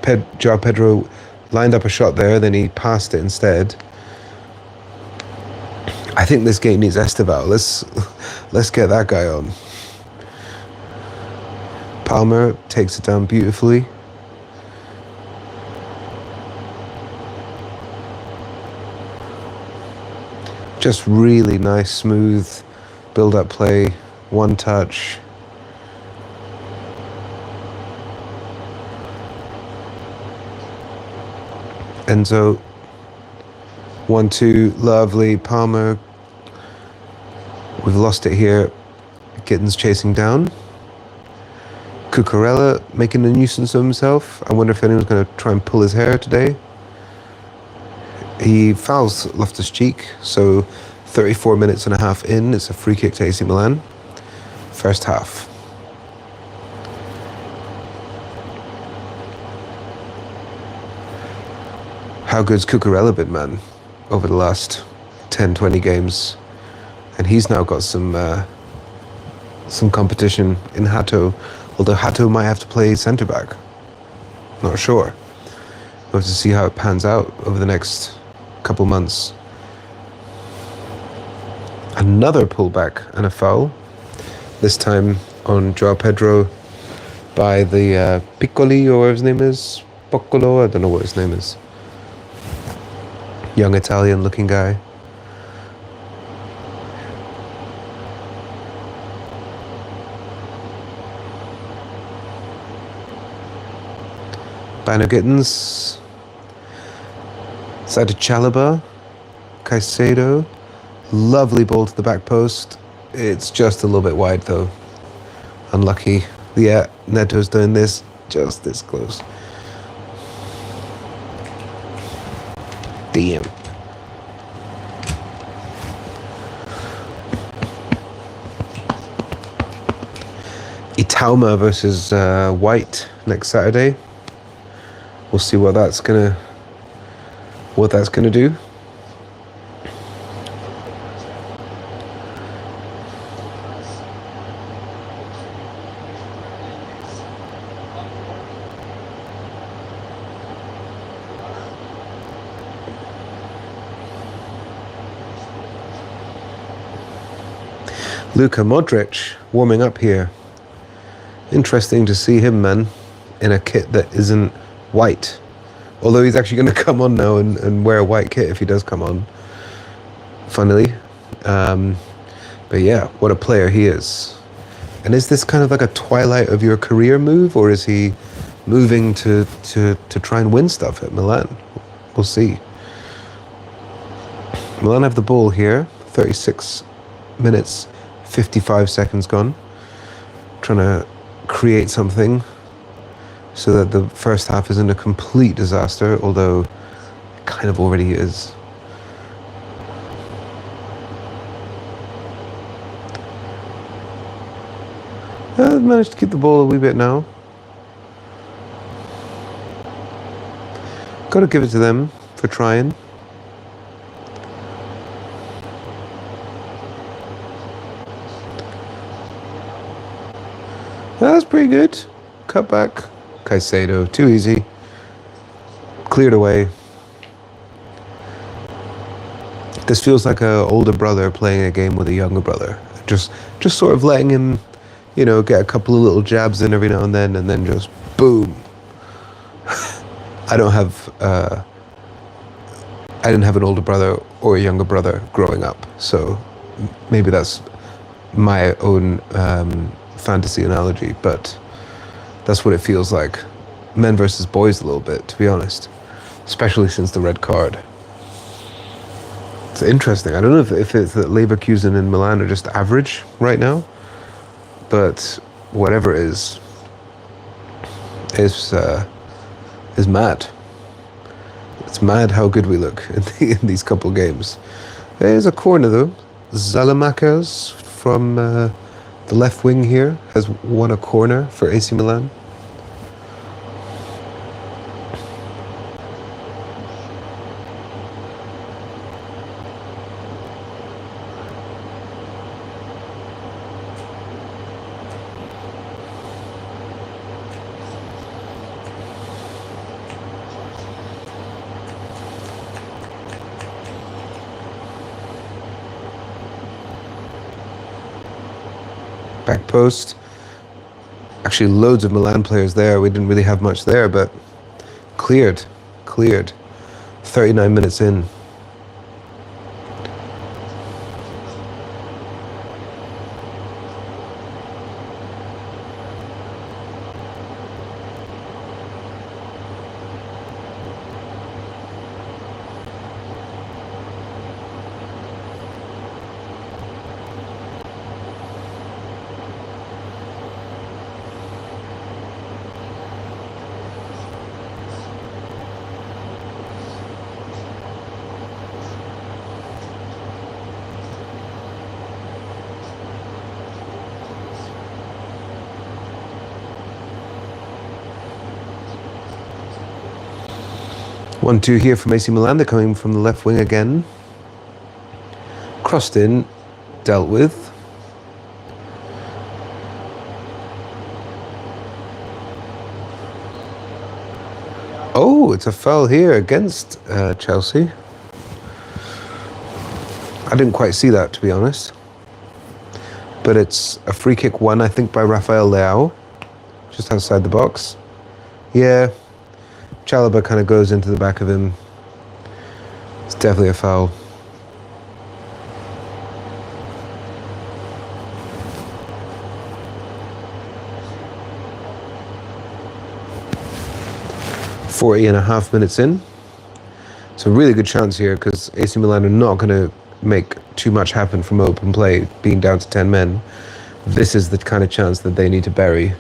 João Pedro lined up a shot there, then he passed it instead. I think this game needs Estevao. Let's get that guy on. Palmer takes it down beautifully. Just really nice, smooth build-up play, one touch. Enzo, 1-2, lovely. Palmer, we've lost it here. Gittins chasing down. Cucurella making a nuisance of himself. I wonder if anyone's going to try and pull his hair today. He fouls Loftus-Cheek, so 34 minutes and a half in, it's a free kick to AC Milan. First half. How good's Cucurella been, man, over the last 10, 20 games? And he's now got some competition in Hato, although Hato might have to play centre-back. Not sure. We'll have to see how it pans out over the next couple months. Another pullback and a foul, this time on João Pedro by the Piccoli, or whatever his name is, Poccolo, I don't know what his name is. Young Italian looking guy. Bino Gittins. Side to Chalobah. Caicedo. Lovely ball to the back post. It's just a little bit wide though. Unlucky. Yeah, Neto's doing this. Just this close. Damn. Itauma versus White next Saturday. We'll see what that's gonna do. Luka Modric warming up here. Interesting to see him, man, in a kit that isn't white. Although he's actually going to come on now and wear a white kit if he does come on. Funnily. But yeah, what a player he is. And is this kind of like a twilight of your career move, or is he moving to try and win stuff at Milan? We'll see. Milan have the ball here. 36 minutes, 55 seconds gone. Trying to create something so that the first half isn't a complete disaster, although it kind of already is. I've managed to keep the ball a wee bit now. Got to give it to them for trying. That's pretty good. Cut back. Caicedo, too easy. Cleared away. This feels like an older brother playing a game with a younger brother. Just sort of letting him, get a couple of little jabs in every now and then just boom. I didn't have an older brother or a younger brother growing up, so maybe that's my own fantasy analogy, but that's what it feels like. Men versus boys a little bit, to be honest, especially since the red card. It's interesting. I don't know if it's that Leverkusen and Milan are just average right now, but whatever it is mad. It's mad how good we look in these couple games. There's a corner though. Zalamakers from the left wing here has won a corner for AC Milan. Back post. Actually, loads of Milan players there. We didn't really have much there, but cleared. 39 minutes in. One, two here from AC Milan. They're coming from the left wing again. Crossed in, dealt with. Oh, it's a foul here against Chelsea. I didn't quite see that, to be honest. But it's a free kick won, I think, by Rafael Leao, just outside the box. Yeah. Chalobah kind of goes into the back of him. It's definitely a foul. .40.5 minutes in. It's a really good chance here because AC Milan are not going to make too much happen from open play, being down to 10 men. This is the kind of chance that they need to bury.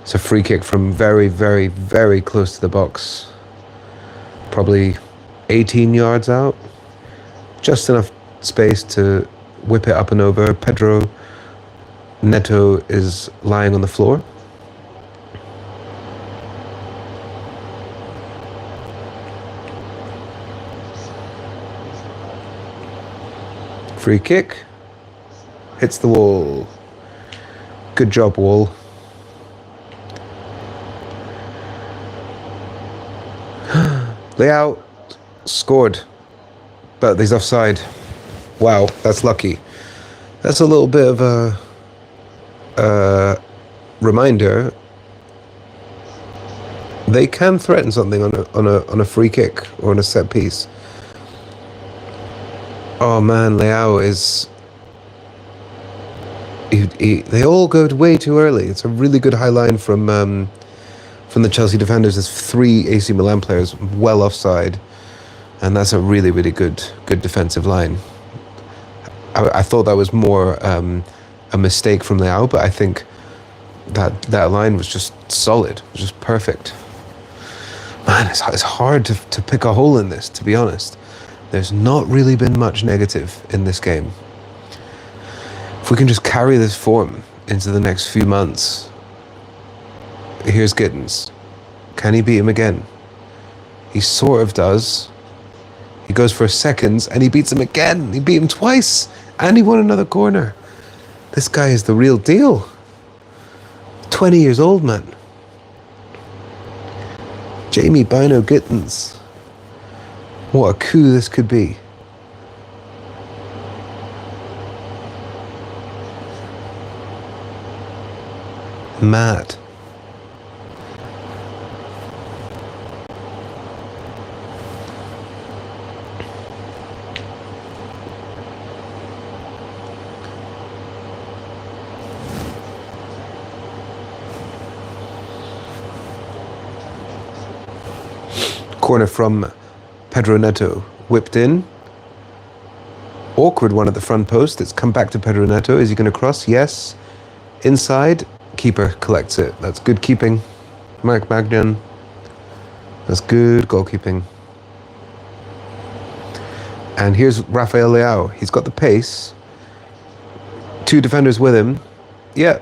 It's a free kick from very, very, very close to the box. Probably 18 yards out. Just enough space to whip it up and over. Pedro Neto is lying on the floor. Free kick. Hits the wall. Good job, wall. Leao scored, but he's offside. Wow, that's lucky. That's a little bit of a reminder. They can threaten something on a free kick or on a set piece. Oh man, Leao is They all go way too early. It's a really good high line from the Chelsea defenders. There's 3 AC Milan players well offside, and that's a really, really good defensive line. I thought that was more a mistake from Leao, but I think that line was just solid. It was just perfect. Man, it's hard to pick a hole in this, to be honest. There's not really been much negative in this game. If we can just carry this form into the next few months. Here's Gittins. Can he beat him again? He sort of does. He goes for seconds and he beats him again. He beat him twice and he won another corner. This guy is the real deal. 20 years old, man. Jamie Bino Gittins. What a coup this could be. Mad. Corner from Pedro Neto, whipped in. Awkward one at the front post. It's come back to Pedro Neto. Is he going to cross? Yes. Inside. Keeper collects it. That's good keeping. Mark Magnan. That's good goalkeeping. And here's Rafael Leao. He's got the pace. 2 defenders with him. Yeah.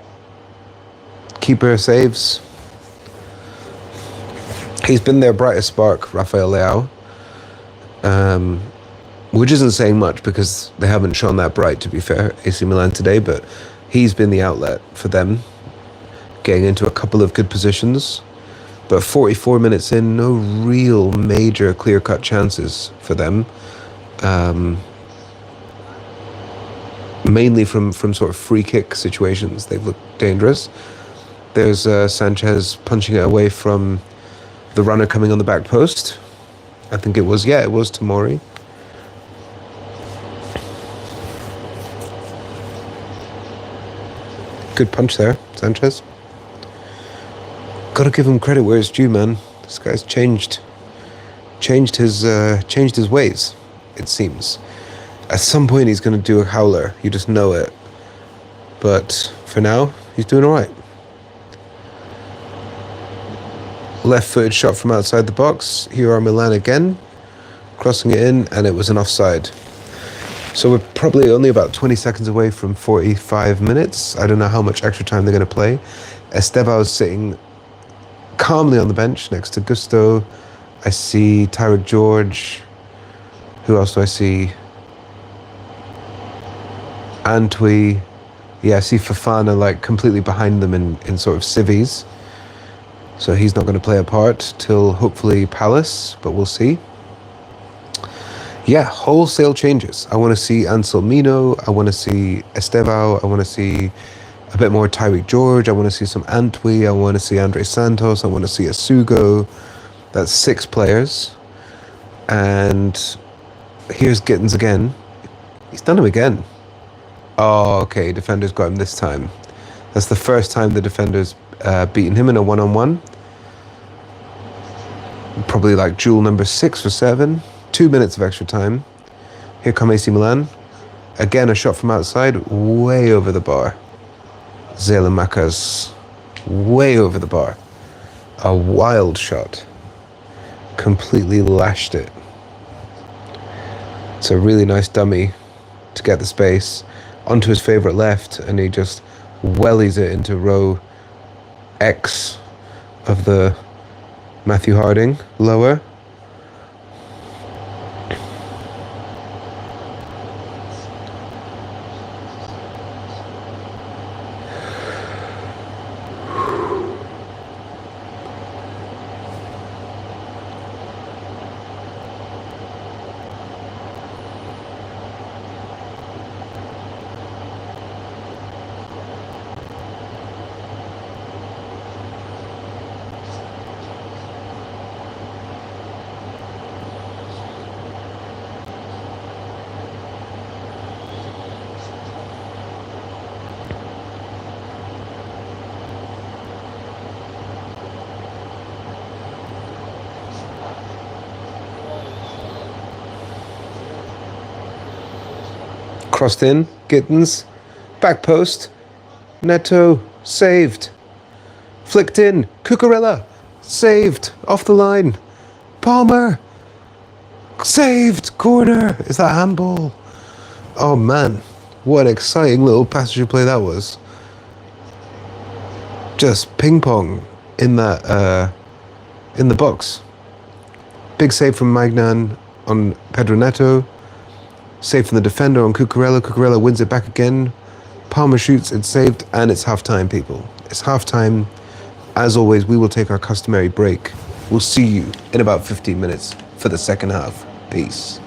Keeper saves. He's been their brightest spark, Rafael Leao. Which isn't saying much because they haven't shone that bright, to be fair, AC Milan today, but he's been the outlet for them, getting into a couple of good positions. But 44 minutes in, no real major clear-cut chances for them. Mainly from sort of free kick situations. They've looked dangerous. There's Sanchez punching it away from the runner coming on the back post. I think it was Tomori. Good punch there, Sanchez. Gotta give him credit where it's due, man. This guy's changed his ways, it seems. At some point he's gonna do a howler, you just know it. But for now, he's doing alright. Left-footed shot from outside the box. Here are Milan again, crossing it in, and it was an offside. So we're probably only about 20 seconds away from 45 minutes. I don't know how much extra time they're going to play. Estevao is sitting calmly on the bench next to Gusto. I see Tyrick George. Who else do I see? Antwi. Yeah, I see Fofana like completely behind them in sort of civvies. So he's not going to play a part till hopefully Palace, but we'll see. Yeah, wholesale changes. I want to see Anselmino. I want to see Estevao. I want to see a bit more Tyrick George. I want to see some Antwi. I want to see Andre Santos. I want to see Asugo. That's 6 players. And here's Gittins again. He's done him again. Oh, okay. Defender's got him this time. That's the first time the defender's beaten him in a one-on-one. Probably like duel number 6 or 7. 2 minutes of extra time. Here come AC Milan. Again, a shot from outside, way over the bar. Zelemakas, way over the bar. A wild shot. Completely lashed it. It's a really nice dummy to get the space onto his favourite left, and he just wellies it into row X of the Matthew Harding, lower. Crossed in, Gittins, back post, Neto, saved. Flicked in, Cucurella, saved, off the line. Palmer, saved, corner. Is that handball? Oh man, what an exciting little passenger play that was. Just ping pong in that in the box. Big save from Magnan on Pedro Neto. Save from the defender on Cucurella. Cucurella wins it back again. Palmer shoots, it's saved, and it's half-time, people. It's half-time. As always, we will take our customary break. We'll see you in about 15 minutes for the second half. Peace.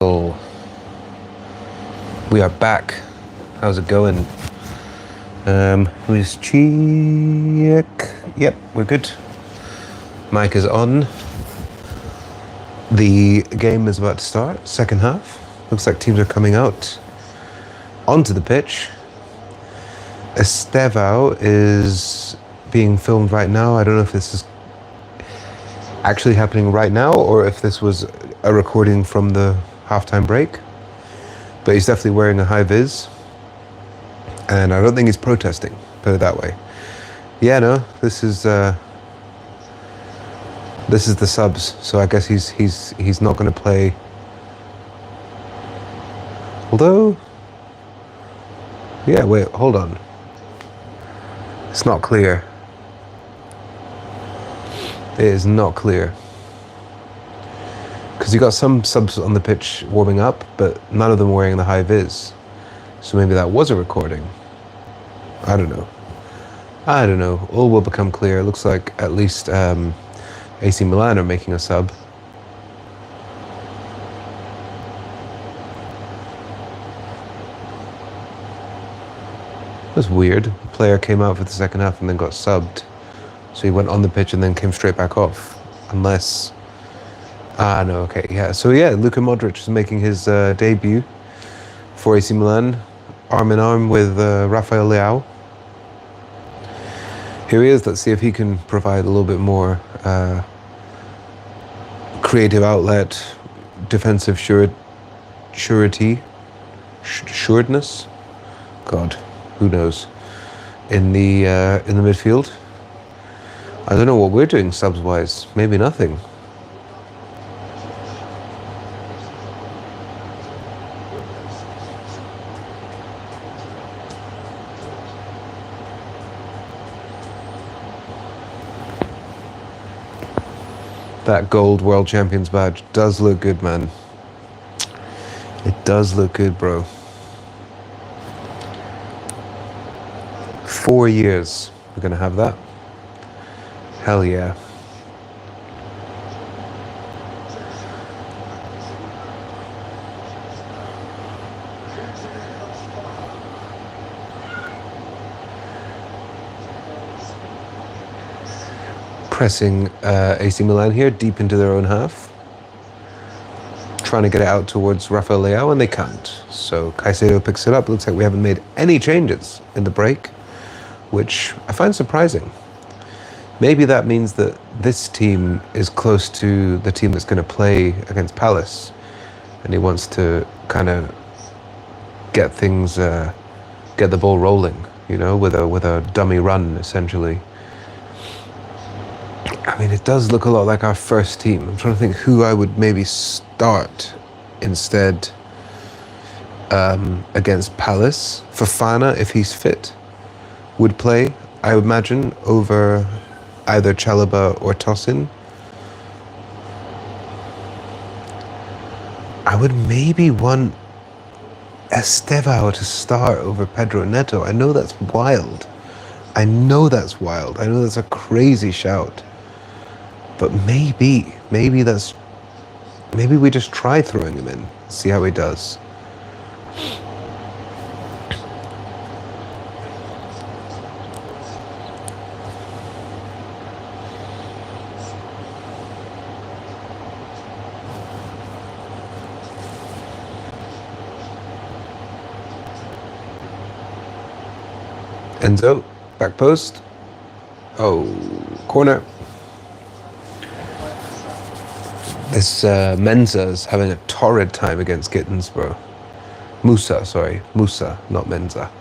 Oh, we are back. How's it going? Who's check? Yep, we're good. Mic is on. The game is about to start. Second half. Looks like teams are coming out onto the pitch. Estevao is being filmed right now. I don't know if this is actually happening right now or if this was a recording from the halftime break. But he's definitely wearing a high vis. And I don't think he's protesting, put it that way. Yeah, no, this is the subs, so I guess he's not going to play. Although, yeah, wait, hold on. It's not clear. It is not clear. Because you got some subs on the pitch warming up, but none of them wearing the high vis. So maybe that was a recording. I don't know. All will become clear. It looks like at least AC Milan are making a sub. It was weird. The player came out for the second half and then got subbed. So he went on the pitch and then came straight back off. Unless... no, okay, yeah. So yeah, Luka Modric is making his debut for AC Milan. Arm in arm with Rafael Leao. Here he is. Let's see if he can provide a little bit more creative outlet, defensive sureness. God, who knows? In the midfield. I don't know what we're doing subs wise. Maybe nothing. That gold world champions badge does look good, man. It does look good, bro. 4 years we're gonna have that. Hell yeah. Pressing AC Milan here deep into their own half. Trying to get it out towards Rafael Leao, and they can't. So Caicedo picks it up. Looks like we haven't made any changes in the break, which I find surprising. Maybe that means that this team is close to the team that's going to play against Palace, and he wants to kind of get things, get the ball rolling, you know, with a dummy run essentially. I mean, it does look a lot like our first team. I'm trying to think who I would maybe start instead against Palace. Fofana, if he's fit, would play, I would imagine, over either Chalobah or Tosin. I would maybe want Estevao to start over Pedro Neto. I know that's wild. I know that's a crazy shout. But maybe we just try throwing him in, see how he does. Enzo, back post. Oh, corner. This Menza's having a torrid time against Gittins, bro. Musa, not Menza.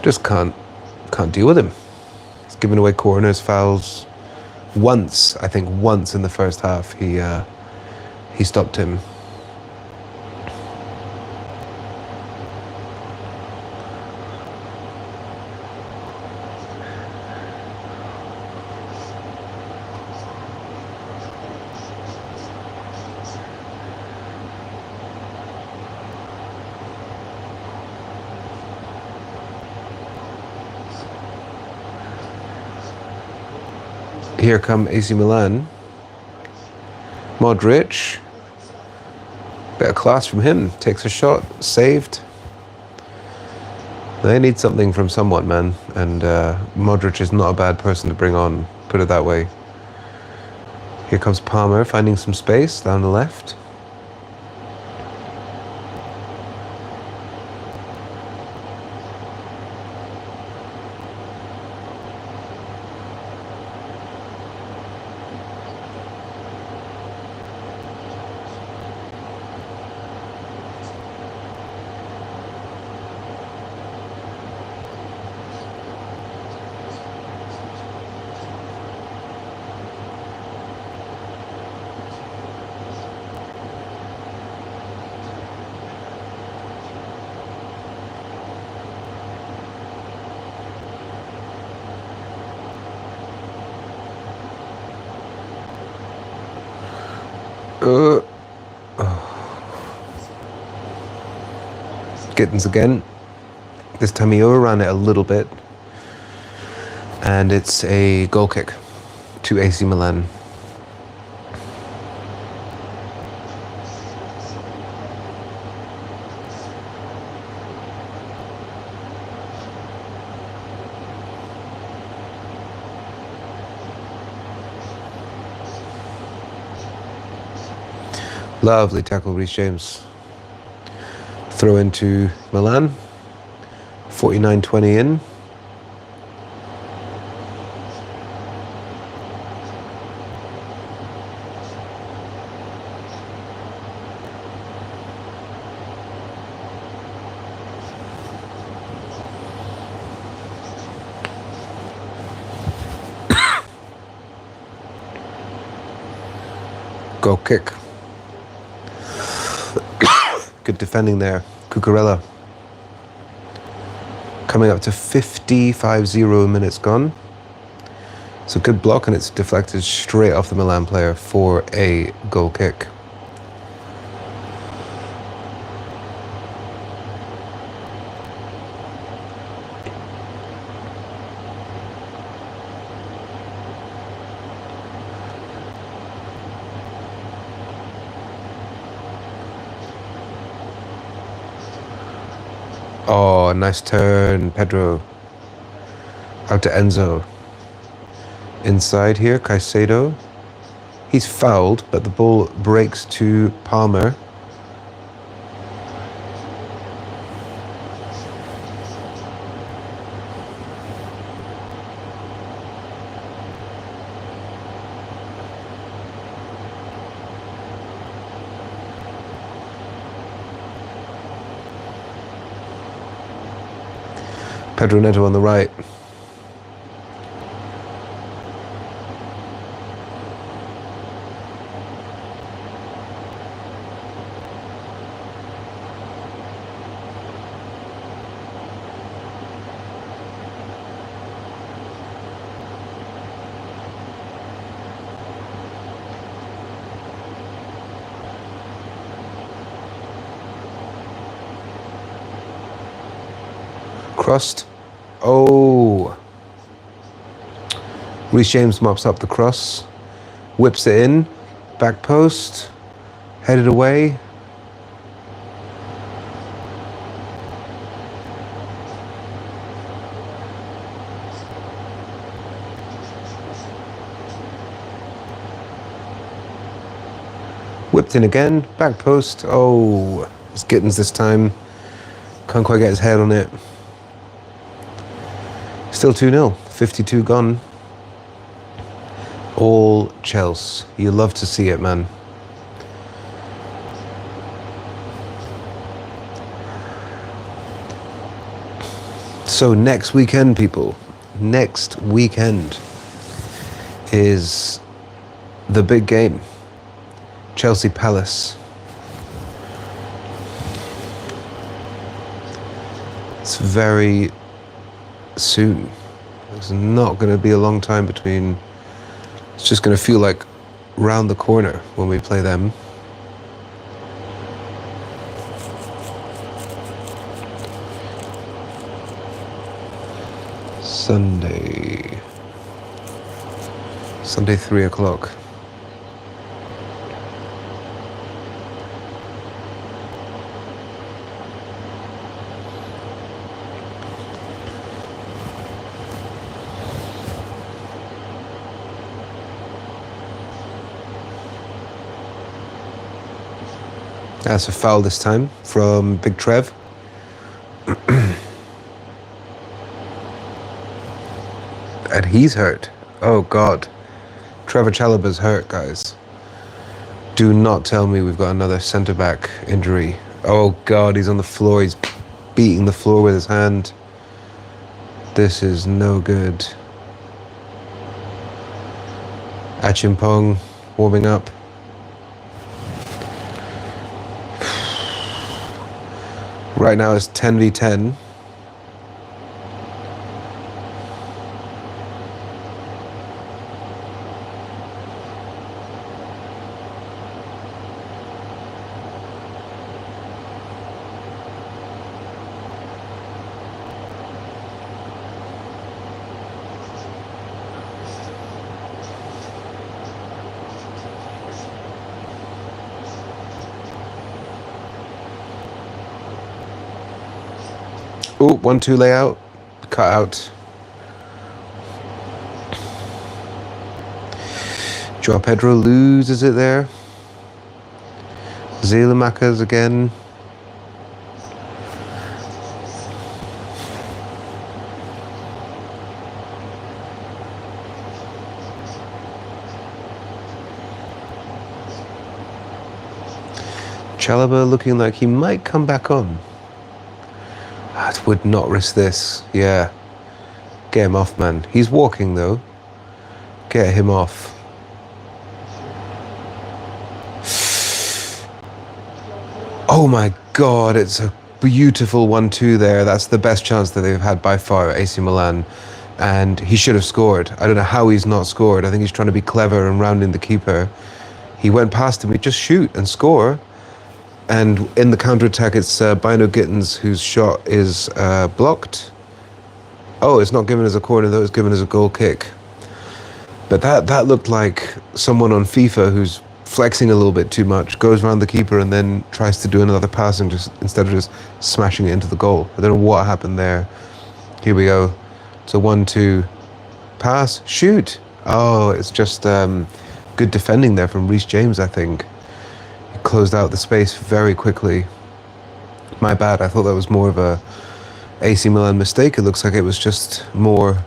Just can't deal with him. He's giving away corners, fouls. I think once in the first half, he stopped him. Here come AC Milan. Modric. Bit of class from him. Takes a shot, saved. They need something from someone, man. And Modric is not a bad person to bring on, put it that way. Here comes Palmer, finding some space down the left. Gittins again. This time he overran it a little bit. And it's a goal kick to AC Milan. Lovely tackle, Reece James. Throw into Milan. 49-20 in. Goal kick. Good defending there. Cucurella. Coming up to 55 minutes gone. It's a good block and it's deflected straight off the Milan player for a goal kick. Oh, nice turn, Pedro. Out to Enzo. Inside here, Caicedo. He's fouled, but the ball breaks to Palmer. Pedro Neto on the right. Crossed. Oh. Reece James mops up the cross. Whips it in. Back post. Headed away. Whipped in again. Back post. Oh. It's Gittins this time. Can't quite get his head on it. Still 2-0, 52 gone. All Chelsea. You love to see it, man. So next weekend, people, next weekend is the big game. Chelsea Palace. It's very soon. There's not going to be a long time between. It's just going to feel like round the corner when we play them. Sunday 3 o'clock. That's a foul this time from Big Trev. And he's hurt. Oh, God. Trevor Chalaba's hurt, guys. Do not tell me we've got another centre-back injury. Oh, God, he's on the floor. He's beating the floor with his hand. This is no good. Achimpong warming up. Right now it's 10v10. Oh, 1-2 layout. Cut out. Joao Pedro loses it there. Zelemakas again. Chalobah looking like he might come back on. I would not risk this. Yeah. Get him off, man. He's walking, though. Get him off. Oh, my God. It's a beautiful 1-2 there. That's the best chance that they've had by far at AC Milan. And he should have scored. I don't know how he's not scored. I think he's trying to be clever and rounding the keeper. He went past him. He just shoot and score. And in the counter-attack, it's Bino Gittins whose shot is blocked. Oh, it's not given as a corner, though. It's given as a goal kick. But that looked like someone on FIFA who's flexing a little bit too much, goes around the keeper and then tries to do another pass and just instead of just smashing it into the goal. I don't know what happened there. Here we go. It's a 1-2 pass. Shoot. Oh, it's just good defending there from Reece James, I think. Closed out the space very quickly. My bad. I thought that was more of a AC Milan mistake. It looks like it was just more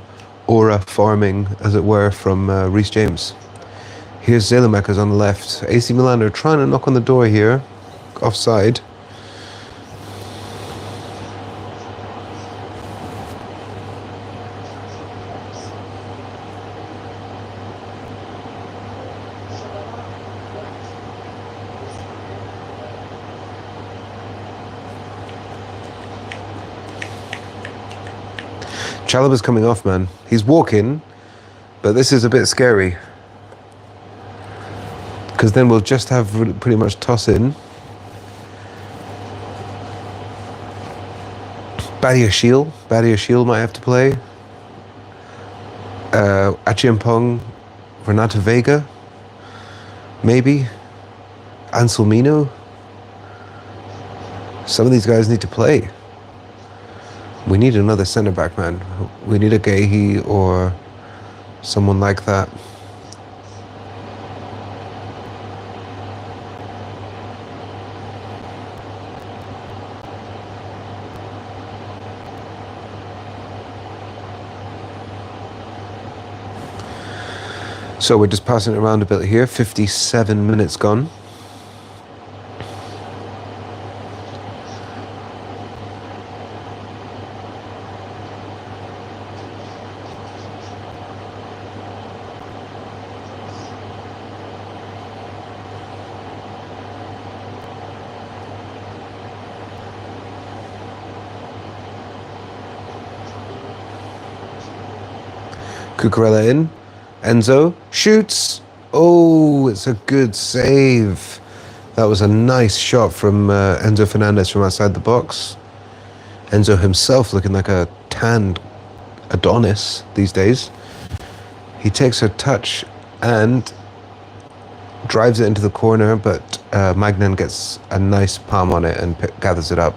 aura farming, as it were, from Reece James. Here's Zelemakas on the left. AC Milan are trying to knock on the door here. Offside. Chalobah's coming off, man. He's walking, but this is a bit scary. Because then we'll just have pretty much toss in. Badia Shield might have to play. Achimpong, Renato Vega, maybe. Anselmino. Some of these guys need to play. We need another centre-back, man. We need a Gahey or someone like that. So we're just passing it around a bit here. 57 minutes gone. Cucurella in. Enzo shoots. Oh, it's a good save. That was a nice shot from Enzo Fernandez from outside the box. Enzo himself looking like a tanned Adonis these days. He takes a touch and drives it into the corner, but Magnan gets a nice palm on it and gathers it up.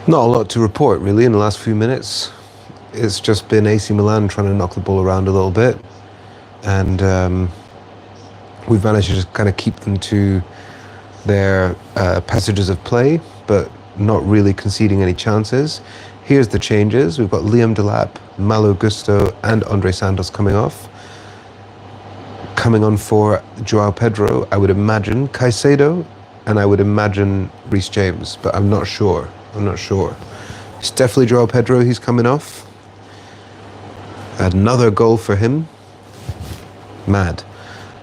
Not a lot to report really in the last few minutes. It's just been AC Milan trying to knock the ball around a little bit, and we've managed to just kind of keep them to their passages of play, but not really conceding any chances. Here's the changes. We've got Liam Delap, Malo Gusto, and Andre Santos coming off. Coming on for Joao Pedro, I would imagine Caicedo, and I would imagine Reece James, but I'm not sure. It's definitely Joao Pedro he's coming off. Another goal for him. Mad.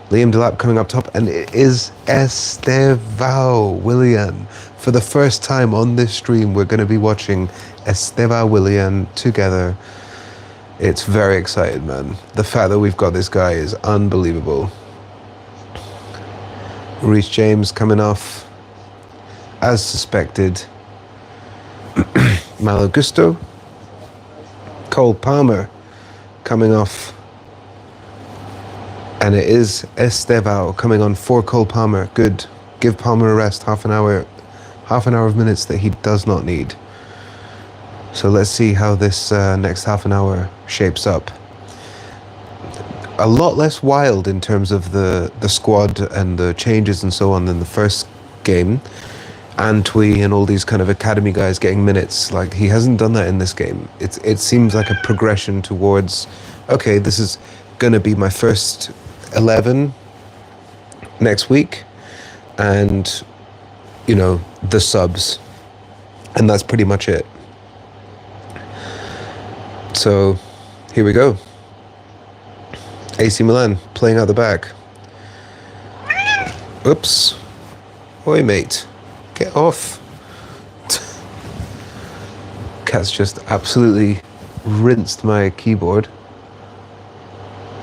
Liam Delap coming up top, and it is Estevao Willian. For the first time on this stream, we're going to be watching Estevao Willian together. It's very exciting, man. The fact that we've got this guy is unbelievable. Reece James coming off, as suspected. Malo Gusto. Cole Palmer coming off. And it is Estevao coming on for Cole Palmer. Good. Give Palmer a rest, half an hour of minutes that he does not need. So let's see how this next half an hour shapes up. A lot less wild in terms of the squad and the changes and so on than the first game. Antwi and all these kind of academy guys getting minutes. Like, he hasn't done that in this game. It seems like a progression towards, okay, this is going to be my first 11 next week, and you know, the subs, and that's pretty much it. So here we go. AC Milan playing out the back. Oops. Oi, mate. Get off. Cat's just absolutely rinsed my keyboard.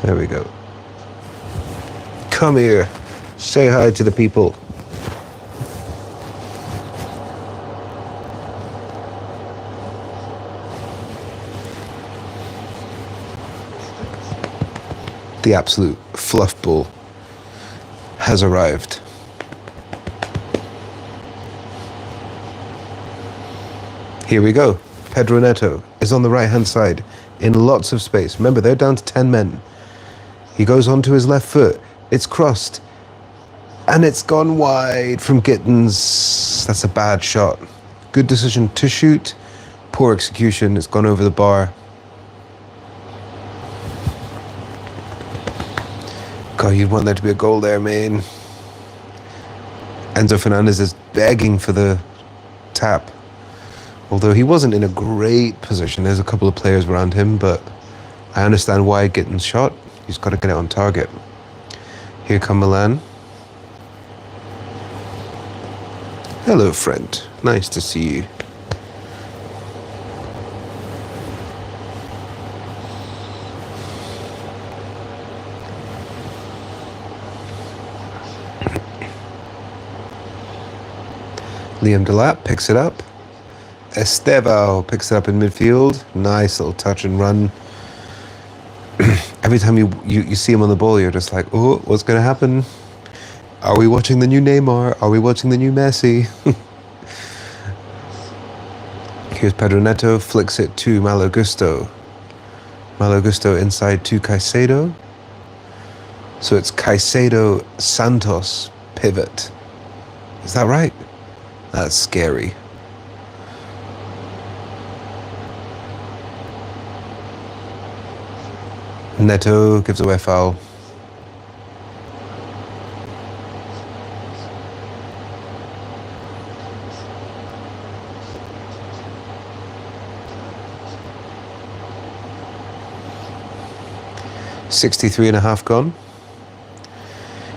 There we go. Come here. Say hi to the people. The absolute fluff ball has arrived. Here we go. Pedro Neto is on the right-hand side in lots of space. Remember, they're down to 10 men. He goes onto his left foot. It's crossed. And it's gone wide from Gittins. That's a bad shot. Good decision to shoot. Poor execution. It's gone over the bar. God, you'd want there to be a goal there, man. Enzo Fernandez is begging for the tap. Although he wasn't in a great position. There's a couple of players around him, but I understand why Gittins shot. He's got to get it on target. Here come Milan. Hello, friend. Nice to see you. Liam Delap picks it up. Estevao picks it up in midfield. Nice little touch and run. Every time you see him on the ball, you're just like, oh, what's going to happen? Are we watching the new Neymar? Are we watching the new Messi? Here's Pedro Neto, flicks it to Malo Gusto. Malo Gusto inside to Caicedo. So it's Caicedo Santos pivot. Is that right? That's scary. Neto gives away a foul. .63.5 gone.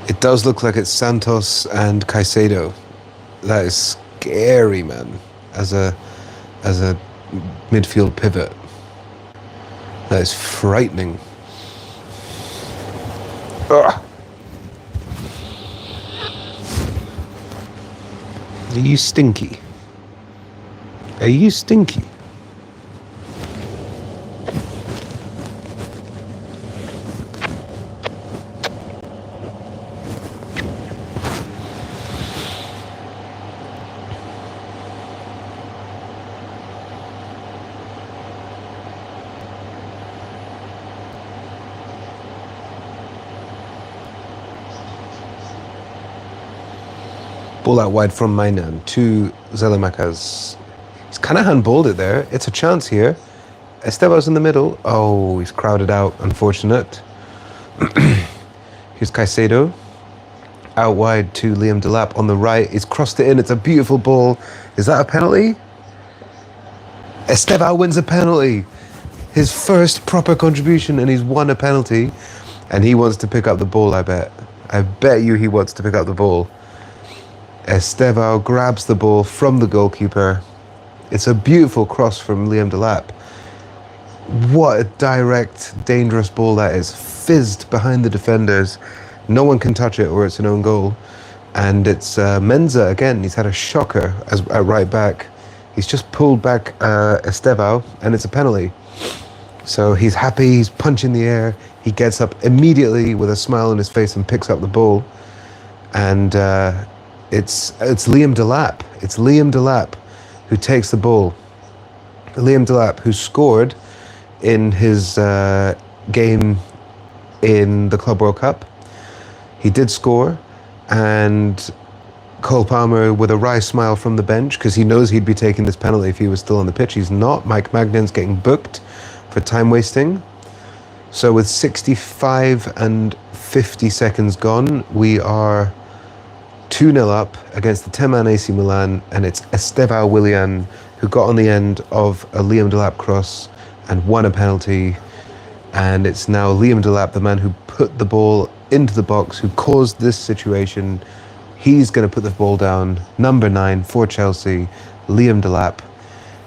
It does look like it's Santos and Caicedo. That is scary, man. As a midfield pivot. That is frightening. Ugh. Are you stinky? Are you stinky? Ball out wide from Mainan to Zelemakas. He's kind of handballed it there. It's a chance here. Estevao's in the middle. Oh, he's crowded out. Unfortunate. Here's Caicedo. Out wide to Liam Delap on the right. He's crossed it in. It's a beautiful ball. Is that a penalty? Estevao wins a penalty. His first proper contribution, and he's won a penalty. And he wants to pick up the ball, I bet. I bet you he wants to pick up the ball. Estevao grabs the ball from the goalkeeper. It's a beautiful cross from Liam Delap. What a direct, dangerous ball that is. Fizzed behind the defenders. No one can touch it or it's an own goal. And it's Menza again. He's had a shocker at right back. He's just pulled back Estevao, and it's a penalty. So he's happy, he's punching the air. He gets up immediately with a smile on his face and picks up the ball. And it's Liam Delap. It's Liam Delap who takes the ball. Liam Delap, who scored in his game in the Club World Cup. He did score, and Cole Palmer with a wry smile from the bench, because he knows he'd be taking this penalty if he was still on the pitch. He's not. Mike Magnan's getting booked for time wasting. So with 65 and 50 seconds gone, we are 2-0 up against the 10-man AC Milan, and it's Estevao Willian who got on the end of a Liam Delap cross and won a penalty. And it's now Liam Delap, the man who put the ball into the box, who caused this situation. He's going to put the ball down. Number 9 for Chelsea, Liam Delap.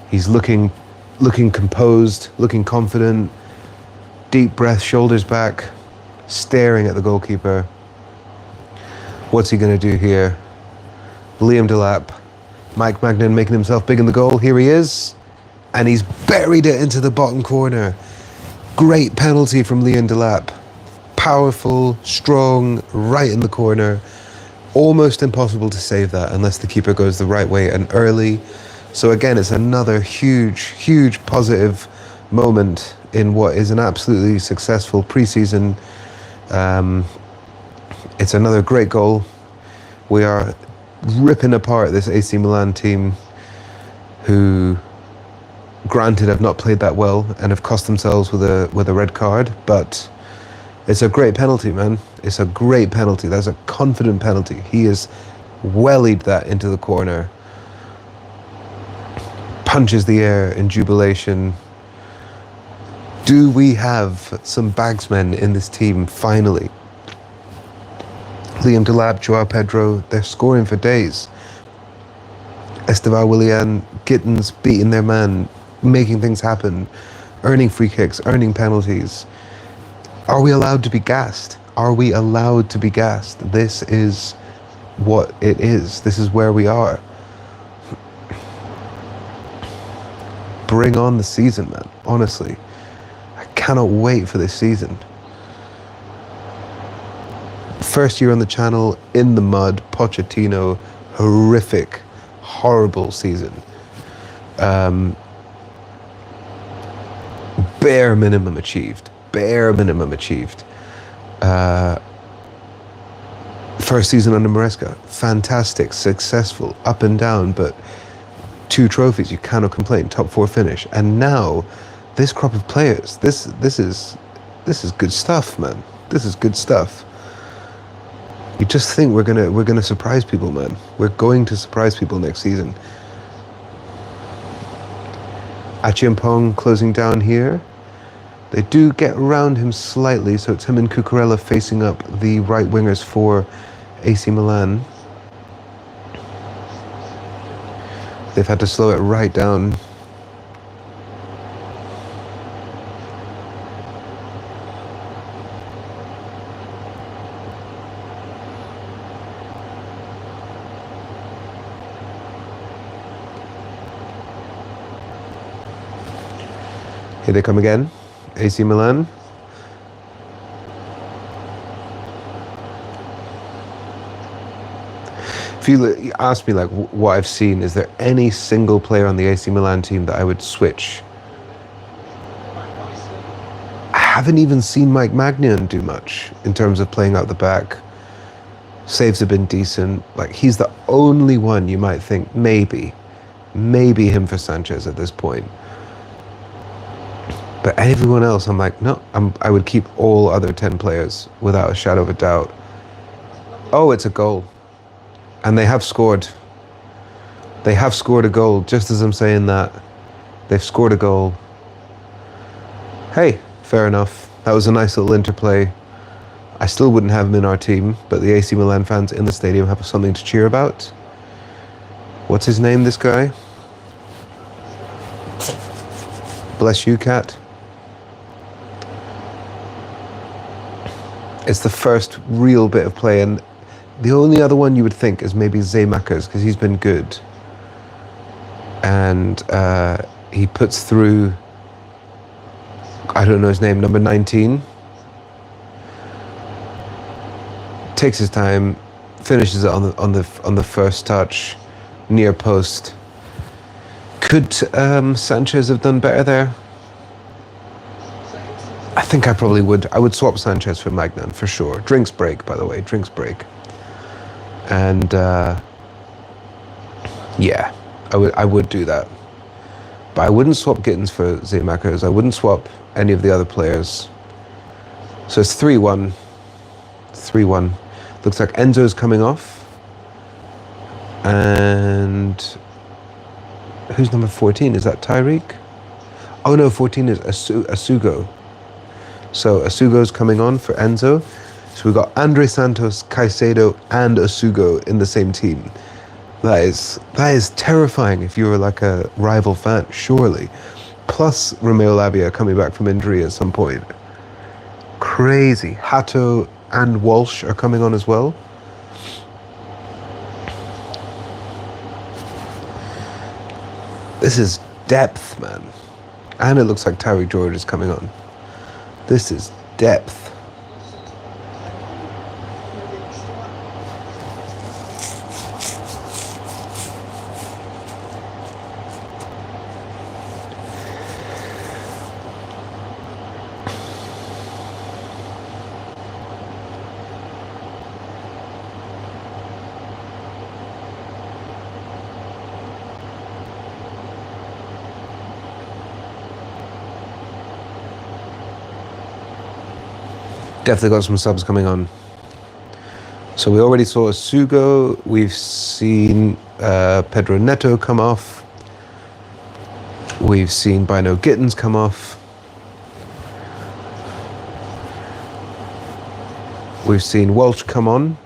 He's looking composed, looking confident. Deep breath, shoulders back, staring at the goalkeeper. What's he going to do here? Liam Delap. Mike Magnan making himself big in the goal. Here he is. And he's buried it into the bottom corner. Great penalty from Liam Delap. Powerful, strong, right in the corner. Almost impossible to save that unless the keeper goes the right way and early. So again, it's another huge positive moment in what is an absolutely successful pre-season. It's another great goal. We are ripping apart this AC Milan team, who granted have not played that well and have cost themselves with a red card, but it's a great penalty, man. It's a great penalty. That's a confident penalty. He has wellied that into the corner. Punches the air in jubilation. Do we have some bagsmen in this team, finally? Liam Delap, Joao Pedro, they're scoring for days. Estevao Willian, Gittins beating their man, making things happen, earning free kicks, earning penalties. Are we allowed to be gassed? Are we allowed to be gassed? This is what it is. This is where we are. Bring on the season, man. Honestly, I cannot wait for this season. First year on the channel, in the mud, Pochettino, horrific, horrible season. Bare minimum achieved. Bare minimum achieved. First season under Maresca, fantastic, successful, up and down, but 2 trophies, you cannot complain. Top 4 finish, and now this crop of players. This is good stuff, man. This is good stuff. You just think we're gonna surprise people, man. We're going to surprise people next season. Achiampong closing down here. They do get around him slightly, so it's him and Cucurella facing up the right wingers for AC Milan. They've had to slow it right down. Here they come again, AC Milan. If you ask me like what I've seen, is there any single player on the AC Milan team that I would switch? I haven't even seen Mike Maignan do much in terms of playing out the back. Saves have been decent. Like, he's the only one you might think maybe him for Sanchez at this point. But everyone else, I'm like, no, I would keep all other 10 players without a shadow of a doubt. Oh, it's a goal. And they have scored. They have scored a goal. Just as I'm saying that, they've scored a goal. Hey, fair enough. That was a nice little interplay. I still wouldn't have him in our team, but the AC Milan fans in the stadium have something to cheer about. What's his name, this guy? Bless you, cat. It's the first real bit of play, and the only other one you would think is maybe Zaymakers, because he's been good. And he puts through, I don't know his name, number 19. Takes his time, finishes it on the first touch, near post. Could Sanchez have done better there? I think I probably would. I would swap Sanchez for Magnan for sure. Drinks break, by the way. Drinks break. And yeah, I would do that. But I wouldn't swap Gittins for Zaymakers. I wouldn't swap any of the other players. So it's 3-1. 3-1. Looks like Enzo's coming off. And who's number 14? Is that Tyreek? Oh no, 14 is Asugo. So Asugo's coming on for Enzo. So we've got Andre Santos, Caicedo, and Asugo in the same team. That is terrifying if you're like a rival fan, surely. Plus Romeo Lavia coming back from injury at some point. Crazy. Hato and Walsh are coming on as well. This is depth, man. And it looks like Tyreek George is coming on. This is depth. Definitely got some subs coming on. So we already saw Asugo. We've seen Pedro Neto come off. We've seen Bino Gittins come off. We've seen Walsh come on.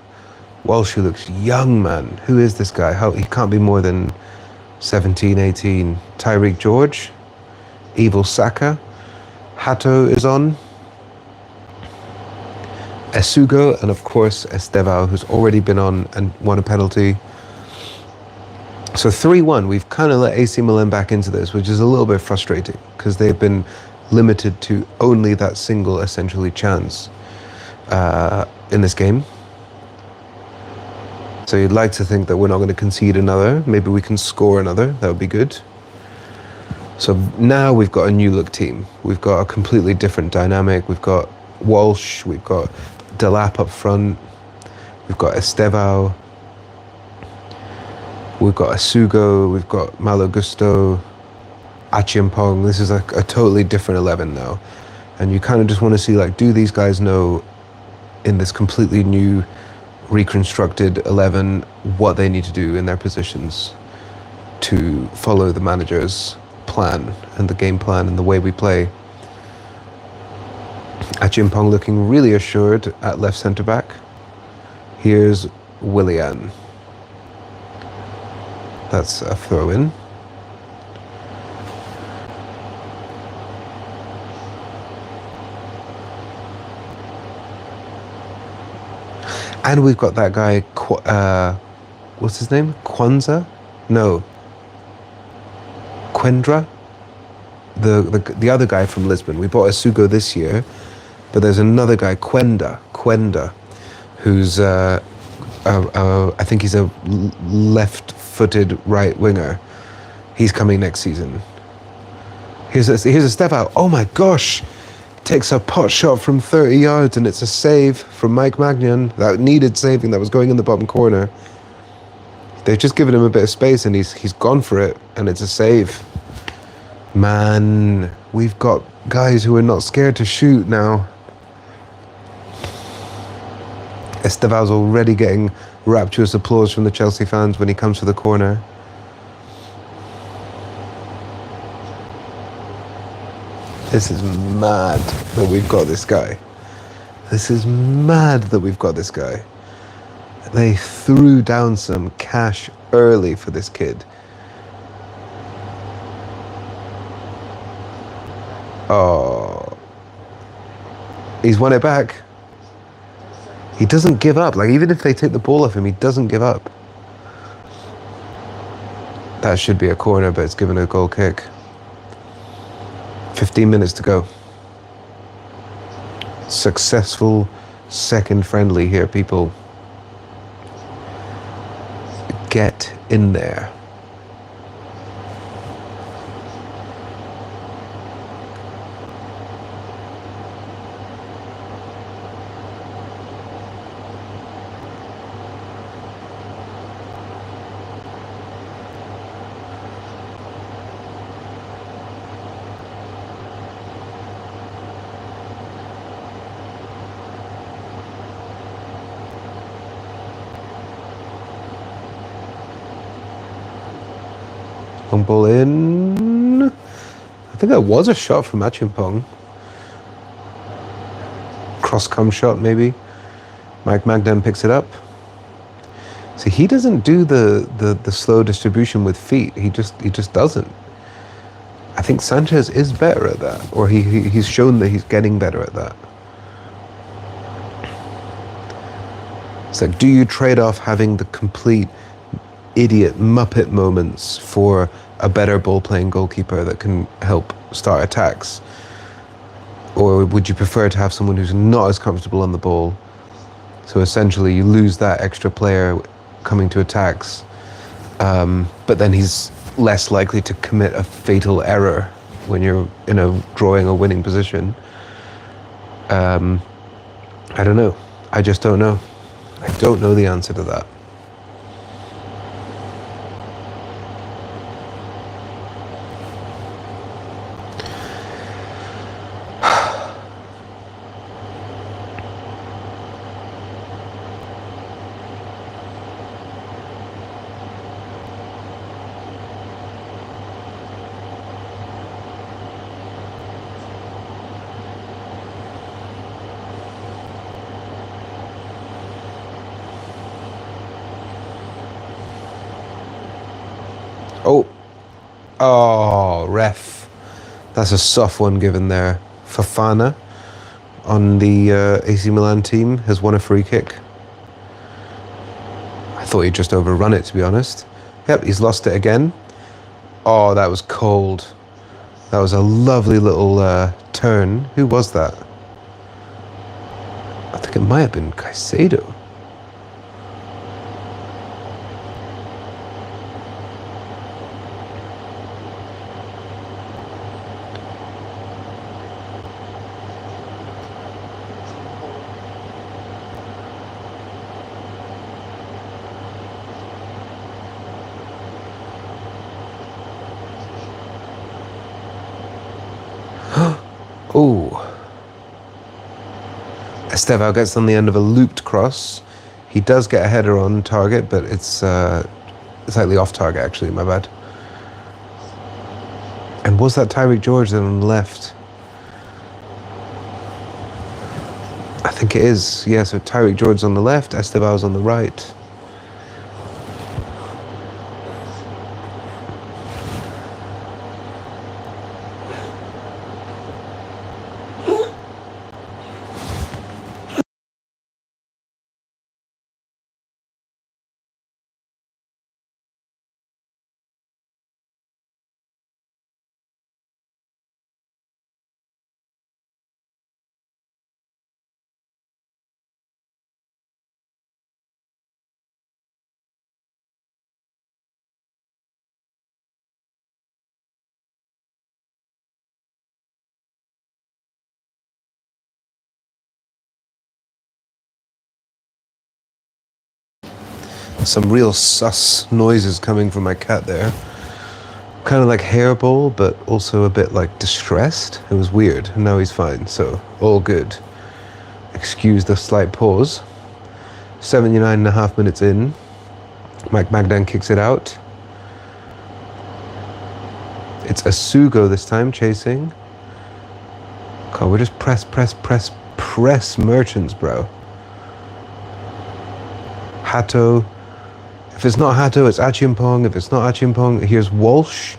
Walsh, who looks young, man. Who is this guy? He can't be more than 17, 18. Tyreek George. Evil Saka. Hato is on. Asugo, and of course Estevao, who's already been on and won a penalty. So 3-1, we've kind of let AC Milan back into this, which is a little bit frustrating because they've been limited to only that single, essentially, chance in this game. So you'd like to think that we're not going to concede another. Maybe we can score another. That would be good. So now we've got a new look team. We've got a completely different dynamic. We've got Walsh, we've got Delap up front, we've got Estevao, we've got Asugo, we've got Malo Gusto, Achiampong. This is like a totally different 11 now. And you kind of just want to see, like, do these guys know in this completely new reconstructed 11 what they need to do in their positions to follow the manager's plan and the game plan and the way we play. Achiampong looking really assured at left centre back. Here's Willian. That's a throw in. And we've got that guy, what's his name? Kwanzaa? No. Quendra? The other guy from Lisbon. We bought Asugo this year. But there's another guy, Quenda, who's, I think he's a left-footed right winger. He's coming next season. Here's Estevao. Oh my gosh! Takes a pot shot from 30 yards and it's a save from Mike Magnan. That needed saving, that was going in the bottom corner. They've just given him a bit of space and he's gone for it and it's a save. Man, we've got guys who are not scared to shoot now. Estevao's already getting rapturous applause from the Chelsea fans when he comes for the corner. This is mad that we've got this guy. This is mad that we've got this guy. They threw down some cash early for this kid. Oh. He's won it back. He doesn't give up. Like, even if they take the ball off him, he doesn't give up. That should be a corner, but it's given a goal kick. 15 minutes to go. Successful second friendly here, people. Get in there. Long ball in. I think that was a shot from Achimpong. Cross-come shot, maybe. Mike Magnan picks it up. See, he doesn't do the slow distribution with feet. He just doesn't. I think Sanchez is better at that, or he's shown that he's getting better at that. It's like, do you trade off having the complete idiot Muppet moments for a better ball-playing goalkeeper that can help start attacks? Or would you prefer to have someone who's not as comfortable on the ball? So essentially you lose that extra player coming to attacks, but then he's less likely to commit a fatal error when you're in a drawing or winning position. I don't know. I just don't know. I don't know the answer to that. Oh, ref. That's a soft one given there. Fofana on the AC Milan team has won a free kick. I thought he'd just overrun it, to be honest. Yep, he's lost it again. Oh, that was cold. That was a lovely little turn. Who was that? I think it might have been Caicedo. Oh. Estevao gets on the end of a looped cross. He does get a header on target, but it's slightly off target, actually, my bad. And was that Tyreek George then on the left? I think it is. Yeah, so Tyreek George's on the left, Estevao's on the right. Some real sus noises coming from my cat there. Kind of like hairball, but also a bit like distressed. It was weird. Now he's fine, so all good. Excuse the slight pause. 79.5 minutes in. Mike Magdan kicks it out. It's Asugo this time, chasing. God, we're just press merchants, bro. Hato. If it's not Hato, it's Achimpong. If it's not Achimpong, here's Walsh.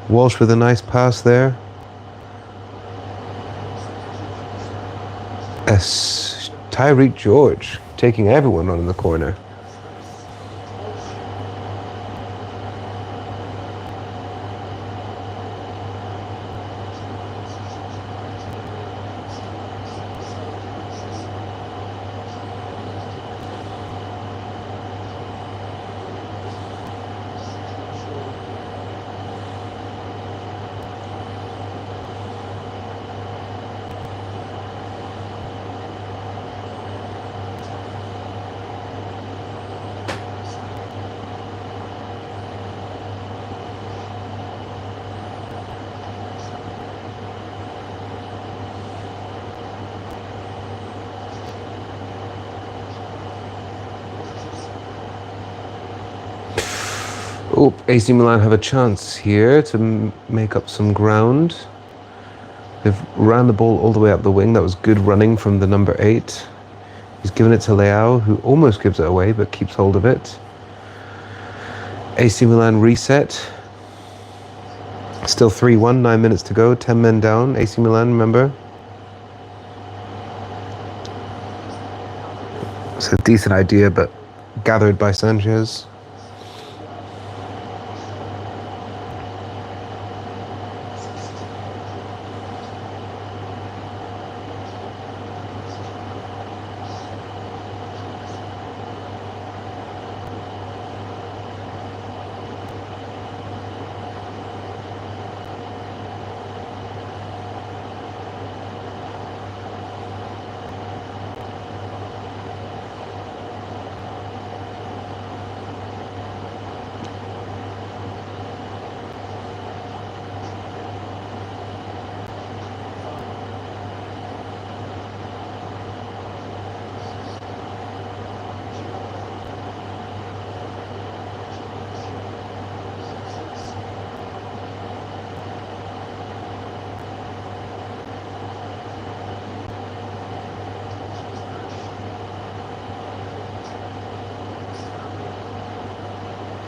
Walsh with a nice pass there. Tyreek George taking everyone on in the corner. Oh, AC Milan have a chance here to make up some ground. They've ran the ball all the way up the wing. That was good running from the number 8. He's given it to Leao, who almost gives it away, but keeps hold of it. AC Milan reset. Still 3-1, 9 minutes to go. 10 men down. AC Milan, remember? It's a decent idea, but gathered by Sanchez.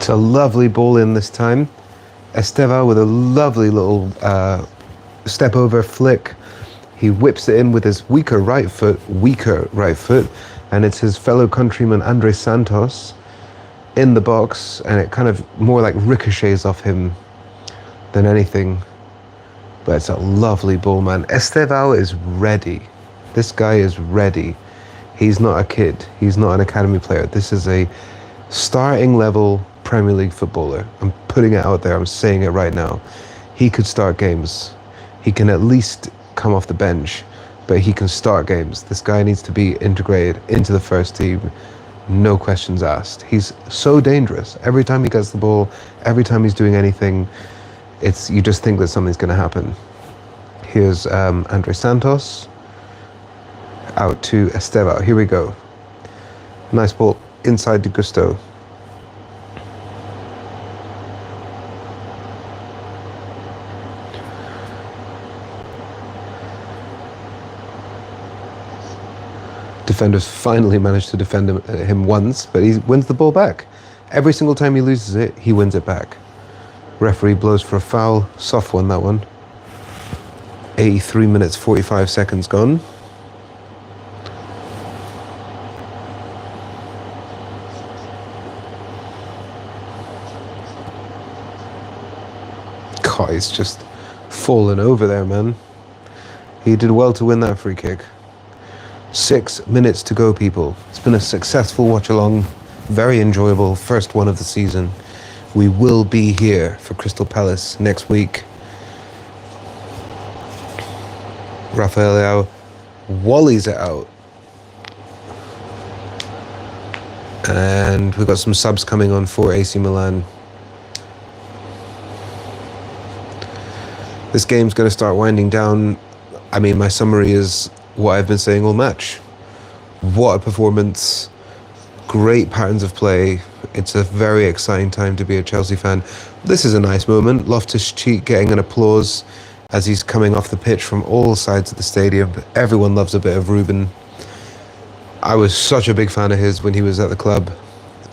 It's a lovely ball in this time. Estevao with a lovely little step over flick. He whips it in with his weaker right foot, and it's his fellow countryman Andre Santos in the box, and it kind of more like ricochets off him than anything. But it's a lovely ball, man. Estevao is ready. This guy is ready. He's not a kid. He's not an academy player. This is a starting level Premier League footballer. I'm putting it out there. I'm saying it right now. He could start games. He can at least come off the bench, but he can start games. This guy needs to be integrated into the first team. No questions asked. He's so dangerous. Every time he gets the ball, every time he's doing anything, you just think that something's going to happen. Here's Andre Santos out to Estevao. Here we go. Nice ball inside to Gusto. Defenders finally managed to defend him once, but he wins the ball back. Every single time he loses it, he wins it back. Referee blows for a foul. Soft one, that one. 83 minutes, 45 seconds gone. God, he's just fallen over there, man. He did well to win that free kick. 6 minutes to go, people. It's been a successful watch-along. Very enjoyable. First one of the season. We will be here for Crystal Palace next week. Rafael Leao wallies it out. And we've got some subs coming on for AC Milan. This game's going to start winding down. I mean, my summary is what I've been saying all match. What a performance. Great patterns of play. It's a very exciting time to be a Chelsea fan. This is a nice moment. Loftus-Cheek getting an applause as he's coming off the pitch from all sides of the stadium. Everyone loves a bit of Ruben. I was such a big fan of his when he was at the club.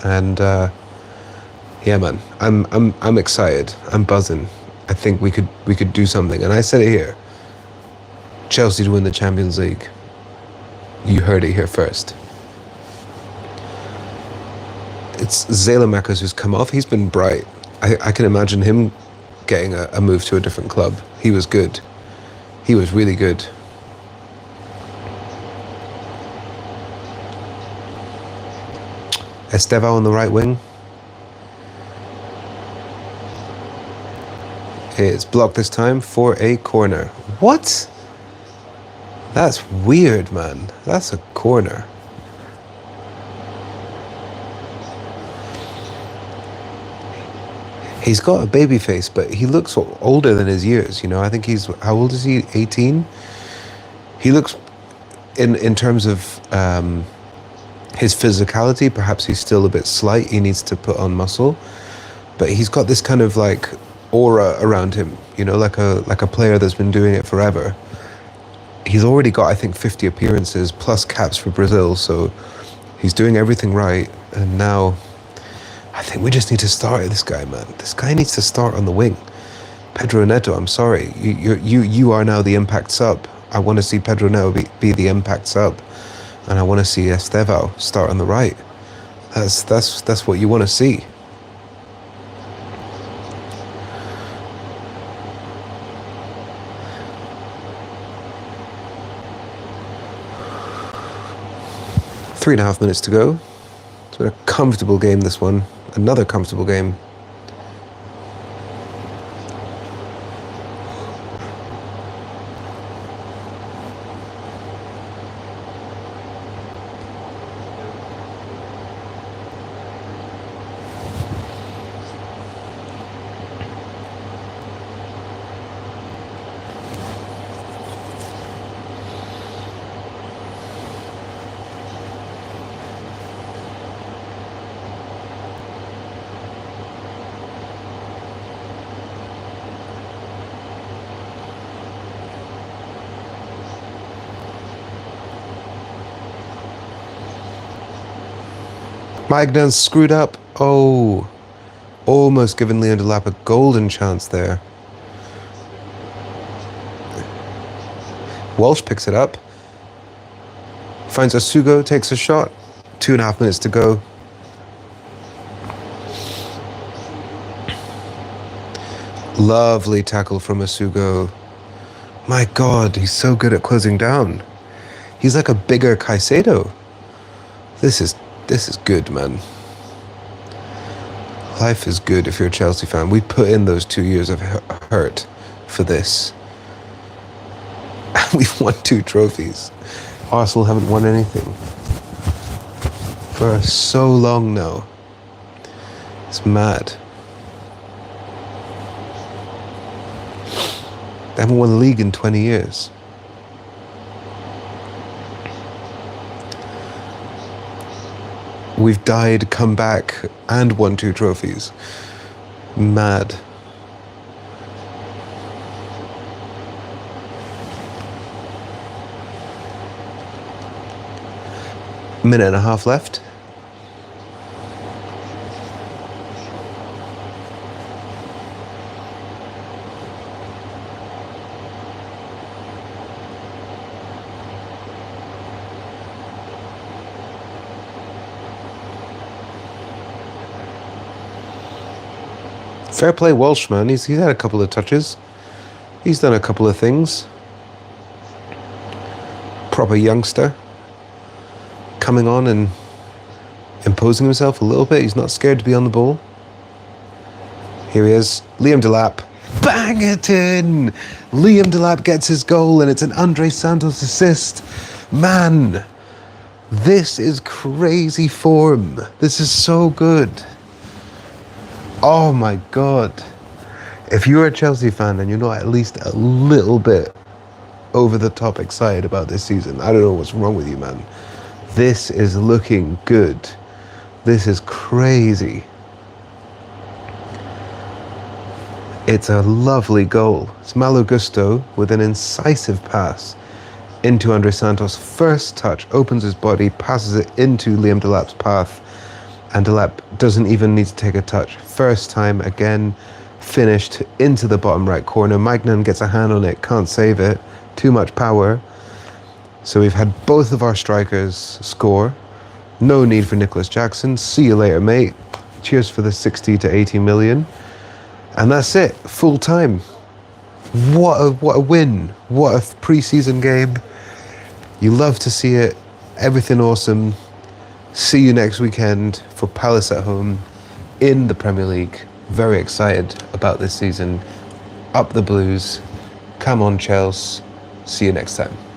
And yeah, man, I'm excited. I'm buzzing. I think we could do something. And I said it here. Chelsea to win the Champions League. You heard it here first. It's Zelemakers who's come off. He's been bright. I can imagine him getting a move to a different club. He was good. He was really good. Estevao on the right wing. It's blocked this time for a corner. What? That's weird, man. That's a corner. He's got a baby face, but he looks older than his years, you know. I think he's, how old is he? 18? He looks, in terms of his physicality, perhaps he's still a bit slight. He needs to put on muscle. But he's got this kind of like aura around him, you know, like a player that's been doing it forever. He's already got, I think, 50 appearances plus caps for Brazil, so he's doing everything right. And now I think we just need to start this guy, man. This guy needs to start on the wing. Pedro Neto, I'm sorry. You are now the impact sub. I want to see Pedro Neto be the impact sub. And I want to see Estevao start on the right. That's what you want to see. Three and a half minutes to go. It's been a comfortable game, this one. Another comfortable game. Magnan's screwed up. Oh, almost given Leon Delap a golden chance there. Walsh picks it up. Finds Asugo, takes a shot. 2.5 minutes to go. Lovely tackle from Asugo. My God, he's so good at closing down. He's like a bigger Caicedo. This is good, man. Life is good if you're a Chelsea fan. We put in those 2 years of hurt for this. And we've won 2 trophies. Arsenal haven't won anything for so long now. It's mad. They haven't won the league in 20 years. We've died, come back, and won 2 trophies. Mad. Minute and a half left. Fair play Walsh, man. He's had a couple of touches. He's done a couple of things. Proper youngster. Coming on and imposing himself a little bit. He's not scared to be on the ball. Here he is. Liam Delap. Bang it in! Liam Delap gets his goal and it's an Andre Santos assist. Man, This is crazy form. This is so good. Oh my God. If you're a Chelsea fan and you're not at least a little bit over the top excited about this season, I don't know what's wrong with you, man. This is looking good. This is crazy. It's a lovely goal. It's Malo Gusto with an incisive pass into Andre Santos. First touch, opens his body, passes it into Liam Delap's path, and Delap doesn't even need to take a touch. First time, again, finished into the bottom right corner. Magnan gets a hand on it, can't save it. Too much power. So we've had both of our strikers score. No need for Nicholas Jackson. See you later, mate. Cheers for the 60 to 80 million. And that's it, full time. What a win. What a pre-season game. You love to see it. Everything awesome. See you next weekend for Palace at home in the Premier League. Very excited about this season. Up the Blues. Come on, Chelsea. See you next time.